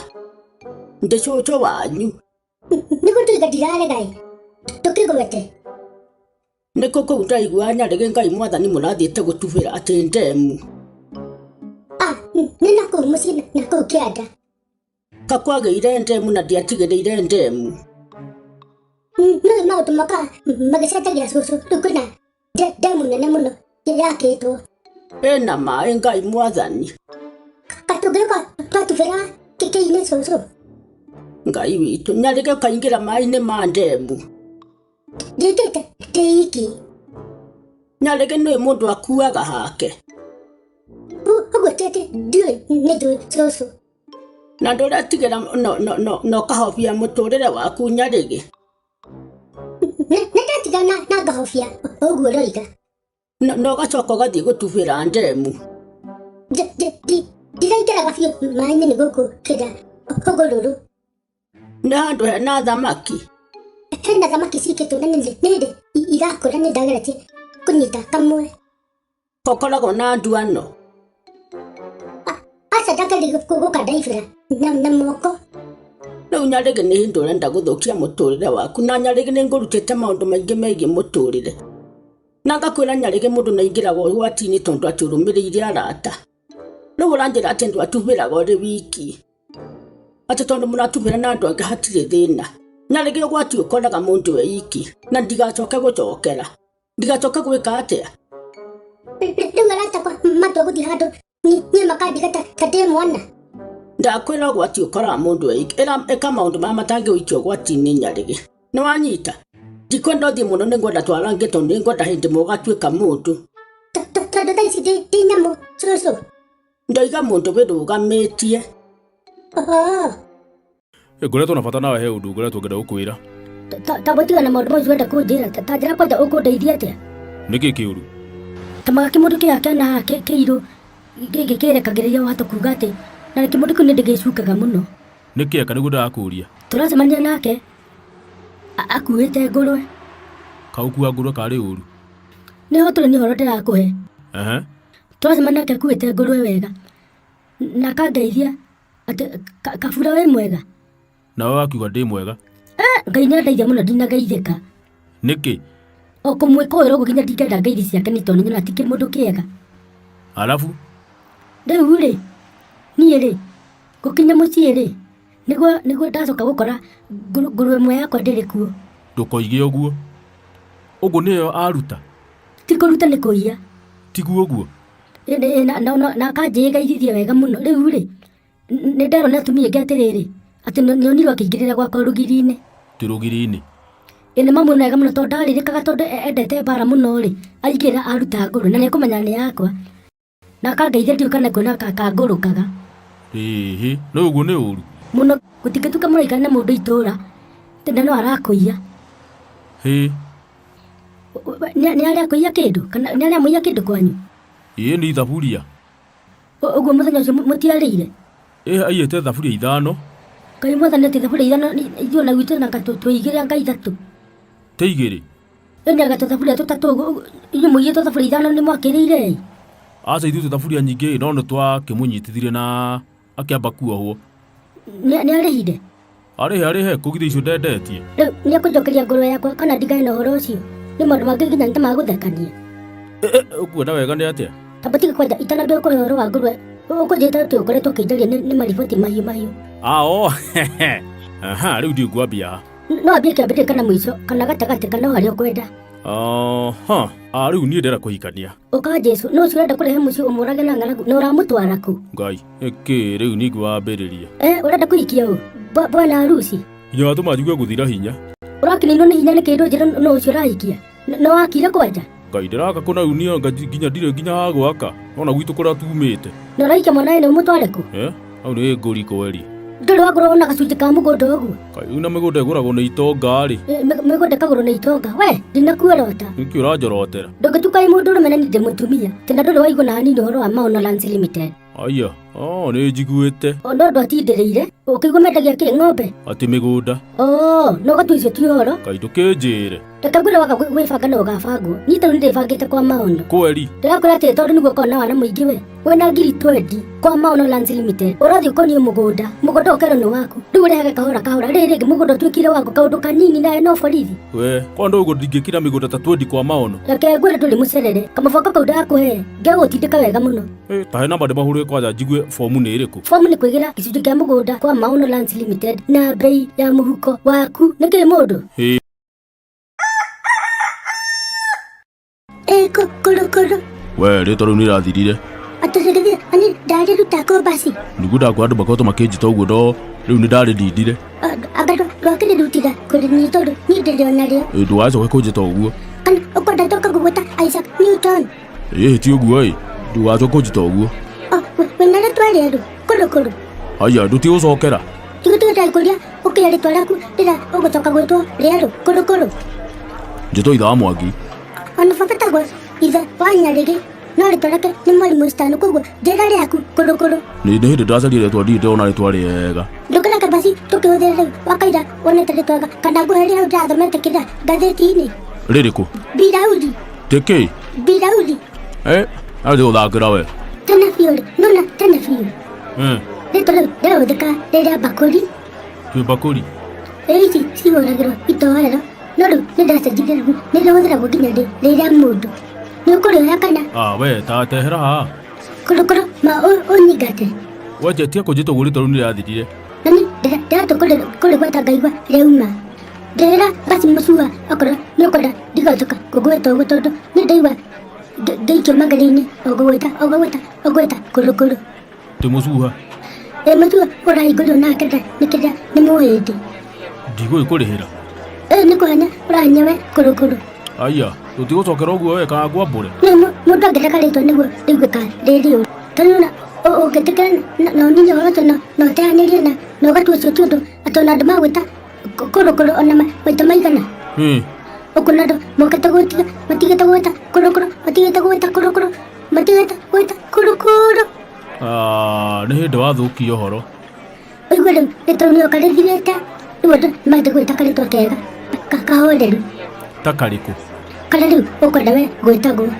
Ndĩ cũcũ wanyu. Nĩ gũtuĩka ndirarega ĩ. Tũkĩgwete. Nĩkũ kũu ndaigua Nyarĩge Ngai Mwathani mũrathiĩte gũtubĩra atĩ ndemu. Nĩ nakũu mũciĩ na kũu kĩanda. Kakwagĩire ndemu na ndiatigĩrĩire ndemu. Nĩ maũndũ moka magĩcenjagia cũcũ. Rĩu kwĩna ndemu nene mũno yakĩtwo. Ĩna maĩ Ngai Mwathani. Katũngĩũka twatubĩra kĩkĩ-inĩ cũcũ. Ngai witũ Nyarĩge ũkaingĩra maĩ-inĩ ma ndemu. Ndĩkĩte ndĩ iki. Nyarĩge nĩ mũndũ akuaga hake. Ũguo tete ndiũĩ nĩ njũĩ cũcũ. Na ndũretigĩra no kahobia mũtũrĩre waku Nyarĩge. Nĩndatiga na ngahobia ũguo roiga. No gacoka ũgathiĩ gũtubĩra ndemu. Ndiraingĩraga biũ maĩ-inĩ nĩ gũkũ kĩnda hũgũrũrũ. Nĩ handũ hena thamaki. Hena thamaki cikĩtwo na nĩ hĩndĩ irakũra nĩ ndageretie kũnyita kamwe. Kokoragwo na nduano. Aca ndageria gũka ndaibĩra na moko. Rĩu Nyarĩge nĩ hĩndĩ ũrenda gũthũkia mũtũrĩre waku na Nyarĩge nĩ ngũrutĩte maũndũ maingĩ megiĩ mũtũrĩre. Na ngakwĩra Nyarĩge mũndũ nĩ aingĩraga ũgwati-inĩ tondũ atĩrũmĩrĩire arata. Rĩu ũranjĩra atĩ ndwatubĩraga ũrĩ wiki. Atĩ tondũ mũratubĩra na andũ angĩ hatirĩ thĩna. Nyarĩge ũgwati ũkoraga mũndũ we iki na ndigacoke gũcokera. Ndigacoke gwĩka atĩa. Rĩu aratakwa matua gũthiĩ handũ niĩ makandiga ta ndĩ mwana. Ndakwĩra ũgwati ũkoraga mũndũ we iki. Ĩka maũndũ maya matangĩũikio ũgwati-inĩ Nyarĩge. Nĩ wanyita. Ndikwenda ũthiĩ mũno nĩ ngwenda twarange tondũ nĩ ngwenda hĩndĩ mũgatuĩka mũndũ. Tondũ thaa ici ndĩ nyamũ cũcũ. Ndoiga mũndũ wĩrũgamĩtie. Ngoretwo na bata nawe he ũndũ ngoretwo ngenda gũkwĩra. Ta gũtiga na maũndũ macio wenda kũnjĩra ta njĩra kwanja ũkũndeithia atĩa? Nĩkĩ kĩũru? Ta maga kĩmũndũ kĩrĩa kĩana kĩirũ kĩrekagĩrĩria watho kuga atĩ na kĩmũndũ kĩu nĩ ndĩgĩcukaga mũno. Nĩkĩ eka nĩguo ndakũria? Tũracemania nake akuĩte ngũrwe. Kaũkua ngũrwe karĩ ũru? Nĩho tũrĩ nĩ ũhoro ndĩrakũhe. Tũracemania nake akuĩte ngũrwe wega na akangeithia atĩ kabura wĩ mwega. Nawe wakiuga ndĩ mwega? Ngai nĩ andeithia mũno ndinageithĩka. Nĩkĩ? O kũmwĩka ũyũ ũguo nginya ndingĩenda ngeithi ciake nĩ tondũ nyona ti kĩmũndũ kĩega. Alafu? Rĩu rĩ, niĩ rĩ, gũkinya mũciĩ rĩ, nĩguo ndacoka gũkora ngũrwe ĩmwe yakwa ndĩrĩ kuo. Ndũkoige ũguo. Ũguo nĩyo aruta? Ti kũruta nĩ kũiya. Tiguo ũguo? Na akanjĩgeithithia wega mũno. Rĩu rĩ, nĩ nderwo nĩ atumia aingĩ atĩrĩrĩ atĩ nĩonirwo akĩingĩrĩra gwakwa rũgiri-inĩ. Ti rũgiri-inĩ? Nĩ mamwĩna wega mũno tondũ ndarĩrĩkaga tondũ endete mbara mũno rĩ, aingĩra aruta ngũrwe na nĩekũmenya nĩ yakwa. Na akangeithia ndiũ kana kuona kangũrũkaga. No ũguo nĩ ũru mũno gũtingĩtuĩka mũraikara na mũndũ itũũra tena no arakũiya. Nĩ arakũiya kĩndũ kana nĩ aramũiya kĩndũ kwanyu? Nĩ thaburia. Ũguo mũthenya ũcio mũtiarĩire? Aiyĩte thaburia 5. Ngai Mwathani thaburia 5 ithuĩ na gwitũ na twĩigĩrĩra Ngai 3. Te 2? Nĩ agatũthaburia 3 inyuĩ mũiyĩtwo thaburia 5 nĩ mwakĩrĩire? Aca ithuĩ thaburia nyingĩ no nĩ twakĩmũnyitithirie na akĩamba kuohwo. Nĩ arĩhire? Arĩhe kũgitha icio ndendetie. Rĩu nĩ akũnjokeria ngũrwe yakwa kana ndigane na ũhoro ũcio? Nĩ maũndũ mangĩ nginya nĩ ta magũthekania. Ũkuona wega nĩ atĩa? Tamba tiga kwanja itanambia ũkũhe ũhoro wa ngũrwe ũkũnjĩta atĩ ũkoretwo ũkĩnjaria nĩ mariboti mahiũ. Rĩu ndiĩ ngwambia. No ambie kĩambĩrĩria kana mũico kana gatagatĩ kana harĩa ũkwenda. Rĩu niĩ ndĩra kũhikania. Ũka Jesu, no ũrenda kũrehe mũciĩ ũmũrage na ng'aragu na ũramũtwara kũ? Ngai, ĩkĩ rĩu ningĩ wambĩrĩria. Ũrenda kũhikia ũ? Bwana harusi? Hinya watũma njigue gũthira hinya. Ũrakinĩirwo nĩ hinya nĩ kĩndũ njĩra no ũcio ũrahikia? No wakire kwanja? Ngai ndĩraka kũna unia nginya ndirĩ nginya ha gwaka. Ona gwitũ kũrĩa tumĩte. Na ũrahikia mwana nĩ ũmũtware kũ? Hau nĩ ngũri kweri. Ndũrĩ wagũra ona gacunjĩ ka mũgũnda ũguo? Ngai na mĩgũnda ĩgũragwo nĩ itonga-rĩ. Mĩgũnda ĩkagũrwo nĩ itonga? We, ndinakuorota. Nĩkĩ ũranjorotera? Ndũngĩtuka mũndũ ũrũme na nĩ ndĩ mũtumia. Tena ndũrĩ waigua na hanini ũhoro wa Maono Lands Limited. Aya, nĩ njiguĩte. Ona ũndũ atindĩrĩire, ũkĩigua mendagia kĩ ng'ombe? Atĩ mĩgũnda. No gatu icio ti ũhoro. Ngai ndũkĩnjĩre. Reke ngwĩre waga gwĩbanga na ũgabangwo. Niĩ tondũ nĩndĩbangĩte kwa Maono. Kweri. Ndĩrakwĩra atĩ tondũ nĩguo ũkorwo na wana mũingĩ we. Wĩna ngiri 20 kwa Maono Lands Limited. Ũrathiĩ ũkonie mũgũnda. Mũgũnda ũkerwo nĩ waku. Rĩu ũrehage kahora kahora. Rĩrĩ rĩngĩ mũgũnda ũtuĩkire waku kaũndũ kanini na no borithi. We, kwa ndũ ũguo ndingĩkira mĩgũnda ta 20 kwa Maono. Reke ngwĩre ndũrĩ mũcerere. Kamũbango kau ndakũhe. Ngegũtindĩka wega mũno. Tahe namba ndĩmahũrĩre kwanja njigue fomu nĩ ĩrĩkũ. Fomu nĩ kwĩgĩra gĩcunjĩ kĩa mũgũnda kwa Maono Lands Limited na bei ya mũhuko waku. Nĩkĩ mũndũ? Kũrũ. We, rĩtwa rĩu nĩrĩrathirire. Atũcagithia, ani ndarĩruta kũ basi. Nĩngwendaga andũ makoretwo makĩnjĩta ũguo no rĩu nĩndarĩndindire. Anga rwakĩrĩrutira kũrĩ niĩ tondũ niĩ ndĩrĩ onarĩo. Ndũgacoke kũnjĩta ũguo. Kana ũkwenda toka gũgwĩta Isaac Newton. Ti ũguo ndũgacoke kũnjĩta ũguo. Wĩna rĩtwa rĩerũ, kũrũ. Aya, ndũtigũcokera. Tigũtiga kũria ũkĩya rĩtwa rĩaku rĩrĩa ũgũcoka gwĩtwo rĩerũ, kũrũ. Njĩtwo ithe wa Mwangi. Ona baba tagwo ithe wa Nyarĩgĩ, no rĩtwa rĩake nĩ Mwarimũ Stan, koguo njĩra rĩaku kũrũ. Nĩ hĩndĩ ndacaria rĩtwa ndirĩ ndĩrona rĩtwa rĩega. Ndũkĩreka basi tũkĩhũthĩra rĩu wakaira wonete rĩtwa kana nguhe rĩu ndathomete kĩrĩa ngathĩti-inĩ. Rĩrĩkũ? Biraudi. Tĩkĩ? Biraudi. Arĩ ũthakĩra we. Tene biũ, nona tene biũ. Rĩtwa rĩu rĩahũthĩka rĩrĩa Mbakũri. Mbakũri? Ici cihũragĩrwo itoero, no rĩu nĩndacenjirie rĩu nĩrĩhũthĩragwo nginya rĩrĩa mũndũ. Nĩũkũrĩoya kana? We, tatehera haha. Kũrũ, ma ũnyingate. Wanjĩtie kũnjĩta ũguo rĩtwa rĩu nĩrĩrathirire. Na nĩ ndĩratũ kũrĩgweta ngaigua rĩauma. Ndĩrera basi mũcua okorwo nĩũkwenda ndigacoka kũgwĩta ũguo tondũ nĩndaigua ngĩikio magari-inĩ ũgwĩta kũrũ. Tĩ mũcuha? Mũcua ũrahingũrio nake nĩkĩrĩa nĩ mũhĩndĩ. Ndigũgĩkũrĩhĩra. Nĩ kũhanya ũrahanya we kũrũ. Aya, tũtigũcokera ũguo we kana ngwambũre. Mũndũ angĩreka rĩtwa nĩguo rĩiguĩka rĩrĩ ũru. Tondũ ũngĩtĩkĩra na ũninye ũhoro ũcio na ũteanĩrie na ũgatua ũcio ti ũndũ atĩ ona andũ magwĩta kũrũ ona maita maigana. Ũkuona andũ mokĩte gwĩtiga matigĩte gwĩta kũrũ, matigĩte gwĩta kũrũ, matigĩte gwĩta kũrũ. Nĩ hĩndĩ wathũkia ũhoro. Ũigua rĩu rĩtwa nĩoka rĩthirĩte, rĩu andũ nĩmathĩ gwĩta karĩtwa kega kahoreru. Ta karĩkũ? Kana rĩu ũkwenda we gwĩtagwo.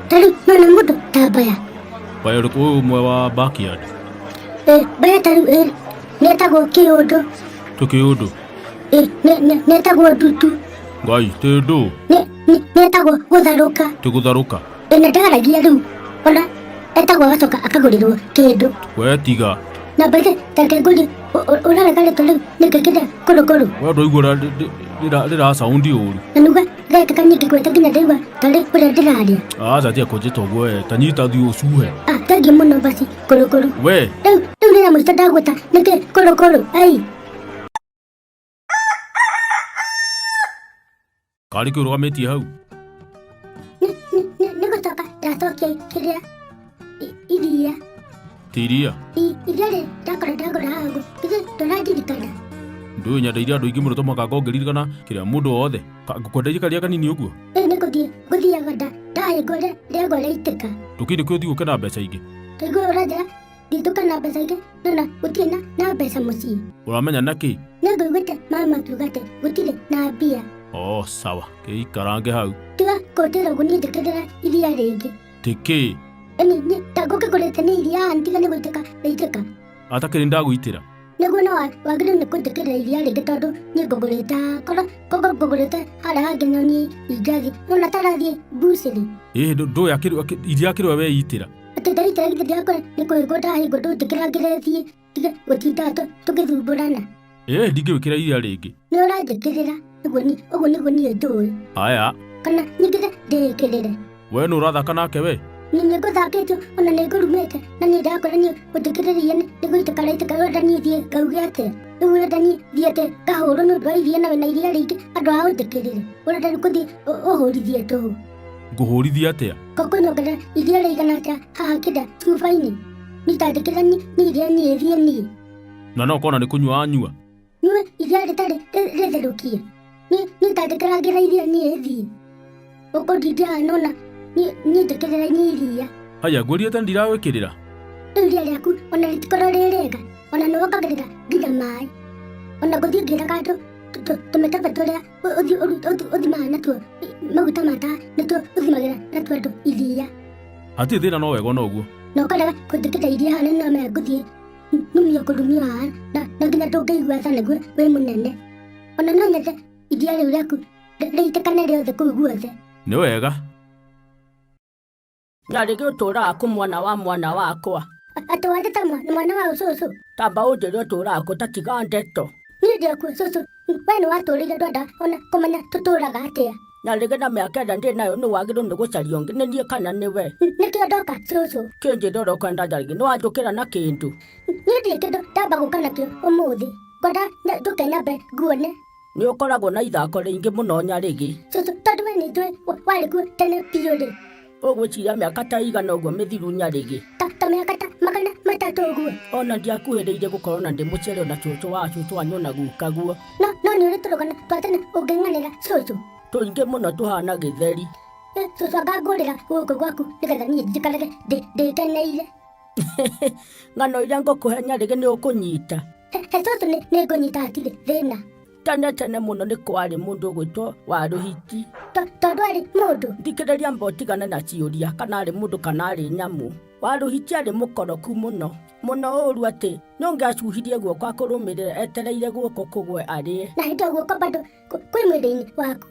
Ta rĩu nona mũndũ ta Baya. Baya ũrĩkũ ũyũ ũmwe wa backyard? Baya ta rĩu nĩetagwo Kĩũndũ. Kĩũndũ? Nĩetagwo Ndutu. Ngai, tĩ ndũ? Nĩetagwo Gũtharũka. Tĩ gũtharũka? Na ndaragia rĩu ona etagwo agacoka akagũrĩrwo kĩndũ. We tiga. Na mbere take ngũri ũrarega rĩtwa rĩu nĩkĩkĩrĩa kũrũ. We ndũigua rĩra sound ũru. Na nuga rekeka nyingĩ gwĩta nginya ndaigua tarĩ ũrĩa ndĩraria. Aca tia kũnjĩta ũguo we, ta nyita thiĩ ũcuhe. Thengiũ mũno basi kũrũ. We. Rĩu nĩramũrĩta ndagwĩta nĩkĩ kũrũ. Karĩ kĩ ũrũgamĩtie hau? Nĩgũcoka ndacokia kĩrĩa iria. Ti iria? Iria rĩ ndagũra hagu, githĩ ndũrandirikana? Ndũĩ nyendeire andũ aingĩ mũno tũmaka ngĩririkana kĩrĩa mũndũ wothe. Ngũkwenderia karĩa kanini ũguo? Nĩgũthiaga ndahingũre rĩagwo rĩaitĩka. Tũkĩrĩ kĩ ũthiĩ ũke na mbeca ingĩ? Kaigua ũranjĩra nditũka na mbeca ingĩ nona gũtirĩ na mbeca mũciĩ. Ũramenya na kĩ? Nĩngũiguĩte mama akiuga atĩ gũtirĩ na mbia. Sawa, kĩikarange hau. Tiga kũndĩra ũguo niĩ njĩkĩrĩra iria rĩngĩ. Tĩkĩ? Ngũkĩgũrĩte nĩ iria ntiga nĩ gũitĩka rĩaitĩka. Atakĩrĩ ndagũitĩra? Nĩguo no wagĩrĩirwo nĩ kũnjĩkĩrĩra iria rĩngĩ tondũ niĩ ngũgũrĩte korwo ngũgũrĩte harĩa hangĩ no niĩ ingathiĩ nona tarathiĩ mbucĩrĩ. Ndũĩ iria kĩrĩa we itĩra? Atĩ ndaitĩra githĩ ndĩakora nĩ kũhingwo ndahingwo ndũnjĩkĩra ngĩrethiĩ tige gũtinda tũgĩthumbũrana. Ndingĩwĩkĩra iria rĩngĩ. Nĩ ũranjĩkĩrĩra ũguo nĩguo niĩ ndũĩ. Aya, kana nyingire ndikirire. We nä å rathaka nake we? Nä ngåthakĩtio ona nä ngårumĩte na nä ndakorania gũthikĩrĩria nĩ gũitĩka raitĩka wenda niĩ thiĩ ngauge atĩa. Rĩu ũrenda niĩ thiĩ atĩ ngahũrwo nĩ ũndũ wa iria nawe na iria rĩingĩ andũ a ũthikĩrĩre. Ũrenda rĩu gũthiĩ ũhũrithie tũhũ. Ngũhũrithia atĩa? Kwĩnyongerera iria rĩigana atĩa haha kĩnda cuba-inĩ. Nĩtandĩkĩra niĩ iria niĩ thiĩ niĩ. Na no kona nĩ kũnyua wanyua? Nyue iria rĩtarĩ rĩtherũkie. Nĩtandĩkĩrangĩra iria niĩ thiĩ. Ũkũndingĩhana ona niĩ ndĩkĩrĩra niĩ iria. Haya, ngwĩrie ta ndiragwĩkĩrĩra. Rĩu iria rĩaku ona rĩtikorwo rĩ rĩega, ona nĩ wongagĩrĩra nginya maĩ. Ona gũthiĩ ngĩraga andũ tũmĩkebe tũrĩa ũthimaga natuo maguta ma tawa nĩtuo ũthimagĩra natuo andũ iria. Hatirĩ thĩna no wega noguo. Na ũkarega kũndĩkĩra iria haha no maya ngũthiĩ numia kũrumia haha na nginya ndũngĩigua tha nĩguo wĩ mũnene. Ona no nyende iria rĩu rĩaku rĩitĩkane rĩothe kũu guothe. Nĩ wega. Nyarĩgĩ ũtũũraga kũ mwana wakwa? Atĩ wathĩta mwana wa ũcũcũ. Tamba ũnjĩre ũtũũraga kũ tatiga ndeto. Niĩ ndĩakuo cũcũ, we nĩ watũũrĩire ndwenda ona kũmenya tũtũũraga atĩa. Nyarĩgĩ na mĩaka ĩrĩa ndĩ nayo nĩ wagĩrĩirwo nĩ gũcaria ũngĩ, nĩ niĩ kana nĩ we? Nĩkĩo ndoka cũcũ. Kĩnjĩre ũrĩa ũkwenda Nyarĩgĩ, nĩ wanjũkĩra na kĩndũ? Niĩ ndirĩ kĩndũ ndamba gũka nakĩo ũmũthĩ. Ngwenda njũke nyambe nguone. Nĩ ũkoragwo na ithako rĩingĩ mũno Nyarĩgĩ. Cũcũ, tondũ we nĩnjũĩ warĩ kuo tene biũ rĩ. Ũgwĩciria mĩaka ta igana ũguo mĩthiru Nyarĩgĩ? Ta mĩaka ta 300 ũguo. Ona ndiakuhĩrĩirie gũkorwo na ndĩ mũciarĩrwo na cũcũ wa cũcũ wanyu na gukaguo. No nĩ ũrĩ tũrũgano twa tene ũngĩng'anĩra cũcũ. Tũingĩ mũno tũhana gĩtheri. Cũcũ angangũrĩra gũkũ gwaku nĩgetha niĩ njikarage ndĩkeneire. Ng'ano iria ngũkũhe Nyarĩgĩ nĩ ũkũnyita. He cũcũ nĩ ngũnyita hatirĩ thĩna. Tene mũno nĩ kwarĩ mũndũ ũgwĩtwo Warũhiti. Tondũ arĩ mũndũ. Thikĩrĩria mbotigane na ciũria kana arĩ mũndũ kana arĩ nyamũ. Warũhiti arĩ mũkoroku mũno ũũru atĩ nĩũngĩacuhirie guoko akũrũmĩrĩra etereire guoko kũgwe arĩe. Na hĩndĩ guoko bado kwĩ mwĩrĩ-inĩ waku.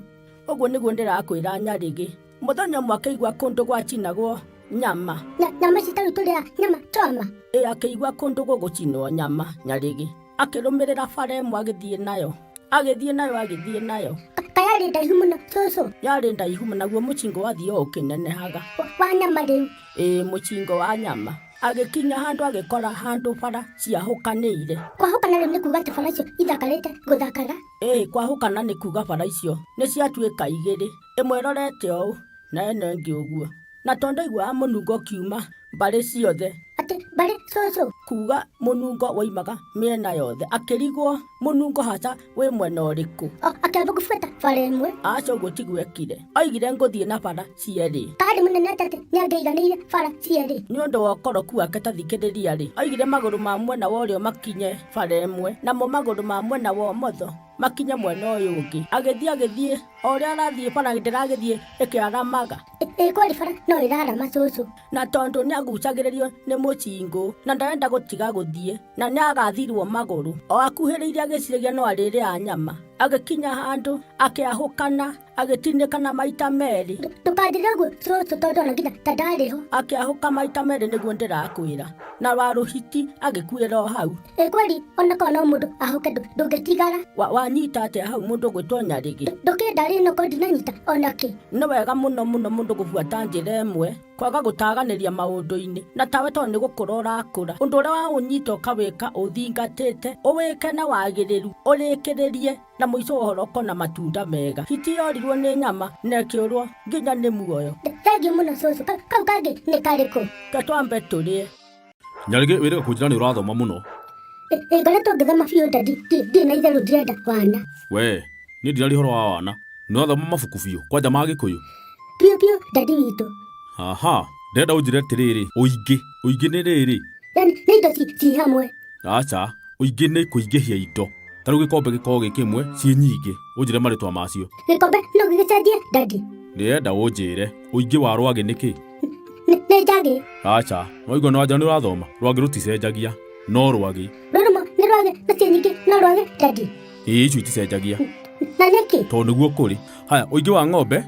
Ũguo nĩguo ndĩrakwĩra Nyarĩgĩ. Mũthenya ũmwe akĩigua kũndũ gwacinagwo nyama. Nyama citarĩ tũrĩa nyama choma. Akĩigua kũndũ gũgũcinwo nyama Nyarĩgĩ. Akĩrũmĩrĩra bara ĩmwe agĩthiĩ nayo. Yarĩ ndaihu mũno cũcũ. Yarĩ ndaihu mũno, naguo mũcingo wathiĩ o ũkĩnenehaga. Wa nyama rĩu. Mũcingo wa nyama. Agĩkinya handũ agĩkora handũ bara ciahũkanĩire. Kwahũkana rĩu nĩ kuuga atĩ bara icio ithakarĩte gũthakara? Kwahũkana nĩ kuuga bara icio nĩ ciatuĩka igĩrĩ. Ĩmwe ĩrorete ũũ na ĩno ĩngĩ ũguo. Na tondũ aiguaga mũnungo ũkiuma mbarĩ ciothe. Atĩ mbarĩ cũcũ? Kuuga mũnungo waimaga mĩena yothe. Akĩrigwo mũnungo haca wĩ mwena ũrĩkũ. Akĩamba gũbuata bara ĩmwe? Aca ũguo tigwekire. Oigire ngũthiĩ na bara cierĩ. Tarĩ mũnene atĩ nĩangĩiganĩire bara cierĩ. Nĩ ũndũ wa ũkoroku wake ta thikĩrĩria rĩ. Oigire magũrũ ma mwena wa ũrĩo makinye bara ĩmwe, namo magũrũ ma mwena wa ũmotho makinye mwena ũyũ ũngĩ. Agĩthiĩ o ũrĩa arathiĩ bara ndĩragĩthiĩ ĩkĩaramaga. Kwari bara no ĩrarama cũcũ. Na tondũ nĩagucagĩrĩrio nĩ mũcingo na ndarenda gũtiga gũthiĩ na nĩagathirwo magũrũ, o akuhĩrĩirie agĩciragia no arĩrĩa nyama. Agĩkinya handũ akĩahũkana agĩtinĩkana maita merĩ. Ndũkanjĩre ũguo cũcũ tondũ ona nginya ta ndarĩ ho. Akĩahũka maita merĩ nĩguo ndĩrakwĩra. Na Warũhiti agĩkuĩra o hau. Kweri ona kana mũndũ ahũke ndũngĩtigara. Wanyita atĩa hau mũndũ ũgwĩtwo Nyarĩgĩ? Ndũkĩenda rĩ no ndinanyita ona kĩ. Nĩ wega mũno mũndũ gũbuata njĩra ĩmwe, kwaga gũtaganĩria maũndũ-inĩ. Na tawe tondũ nĩ gũkũra ũrakũra. Ũndũ ũrĩa waũnyita ũkawĩka ũthingatĩte, ũwĩke na wagĩrĩru, ũrĩkĩrĩrie na mũico wa ũhoro ũkona matunda mega. Hiti yorirwo nĩ nyama na ĩkĩũrwo nginya nĩ muoyo. Thengiũ mũno cũcũ, kau kangĩ nĩ karĩkũ? Twambe tũrĩe. Nyarĩgĩ wĩrĩga kũnjĩra nĩ ũrathoma mũno. Ngoretwo ngĩthoma biũ ndadi, ndirĩ na itherũ ndirenda wana. We, niĩ ndirarĩ ũhoro wa wana. Nĩwathoma mabuku biũ, kwanja ma Gĩkũyũ? Biũ ndadi witũ. Aha, ndĩrenda ũnjĩre atĩrĩrĩ, ũingĩ nĩ rĩrĩ? Yani nĩ indo ci hamwe. Aca, ũingĩ nĩ kũingĩhia indo. Ta rĩu gĩkombe gĩkorwo gĩ kĩmwe ciĩ nyingĩ, ũnjĩre marĩtwa macio. Gĩkombe no gĩgĩcenjie ndadi? Ndĩrenda ũnjĩre ũingĩ wa rwagĩ nĩ kĩ? Nĩ njagĩ. Aca, waigua nĩ nĩ ũrathoma, rwagĩ rũticenjagia, no rwagĩ. Rũrũmo nĩ rwagĩ nacio nyingĩ no rwagĩ ndadi? Icio iticenjagia. Na nĩkĩ? Tondũ nĩguo kũrĩ. Haya, ũingĩ wa ng'ombe?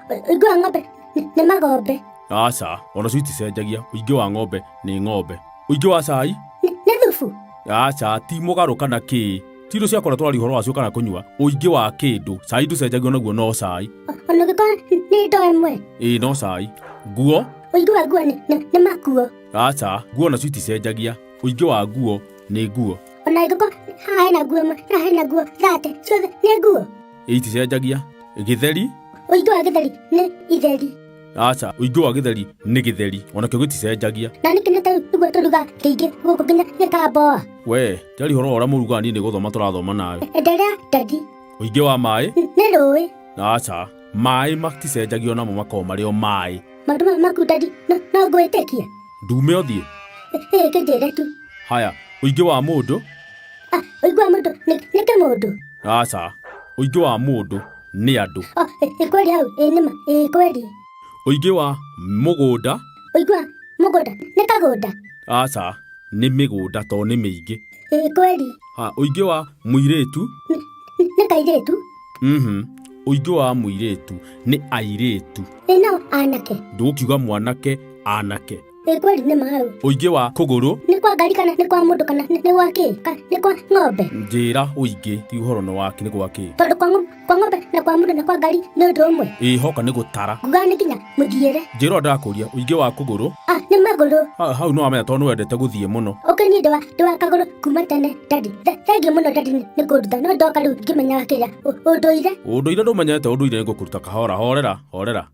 Ũingĩ wa ng'ombe nĩ magombe. Aca, ona cio iticenjagia, ũingĩ wa ng'ombe nĩ ng'ombe. Ũingĩ wa cai? Nĩ thubu. Aca, ti mũgarũ kana kĩ? Tiro cia kora twari horo wacio kana kunyua. Uingi wa kindu. Cai tucenjagio naguo no cai. Ona gĩkorwo nĩ indo ĩmwe. Ĩĩ no cai. Nguo. Ũingĩ wa nguo nĩ makuo. Acha, nguo nacio iticenjagia. Uingi wa nguo nĩ nguo. Ona gĩkorwo haha hena nguo ĩmwe na hena nguo 30 ciothe nĩ nguo. Iticenjagia. Gĩtheri. Ũingĩ wa gĩtheri nĩ itheri. Acha, uingi wa gĩtheri nĩ gĩtheri. Ona kĩo gĩticenjagia. Na nĩkĩ nĩ tũiguo tũruga kĩingĩ gũkũ nginya gĩkamboa. We, tiari horo ũrĩa mũruga niĩ nĩ gũthoma tũrathoma nawe. Endelea Daddy. Uingi wa maĩ. Nĩ rũĩ. Acha, maĩ maticenjagio namo makorwo marĩ o maĩ. Maũndũ maku Daddy no ngwĩtĩkia. Ndume ũthiĩ. Kĩnjĩre tu. Haya, uingi wa mũndũ. Ũingĩ wa mũndũ nĩ kĩmũndũ. Acha, uingi wa mũndũ nĩ andũ. Kweli hau nĩma kweli. Uingi wa mũgũnda. Ũingĩ wa mũgũnda nĩ kagũnda. Acha, nĩ mĩgũnda to nĩ mĩingĩ. Kweli. Ha, uingi wa mũirĩtu. Nĩ kairĩtu. Uingi wa mũirĩtu nĩ airĩtu. No anake. Ndũkiuga mwanake, anake. Kweli nĩ mau. Uingi wa kũgũrũ. Nĩ kwa ngari kana nĩ kwa mũndũ kana nĩ gwa kĩ? Nĩ kwa ng'ombe. Njĩra uingi ti ũhoro nĩ waki nĩ gwa kĩ. Tondũ kwa ng'ombe na kwa mũndũ na kwa ngari nĩ ũndũ ũmwe. Hoka nĩ gũtara. Nguga nĩ nginya mũthiĩre. Njĩra ũrĩa ndakũria uingi wa kũgũrũ. Nĩ magũrũ. Hau no wamenya tondũ nĩ wendete gũthiĩ mũno. Niĩ ndĩ wa kagũrũ kuma tene Daddy. Thengiũ mũno Daddy nĩ kũnduta no ndoka rĩu ngĩmenyaga kĩrĩa ũndũire. Ũndũire ndũmenyete ũndũire nĩ ngũkũruta kahora. Horera.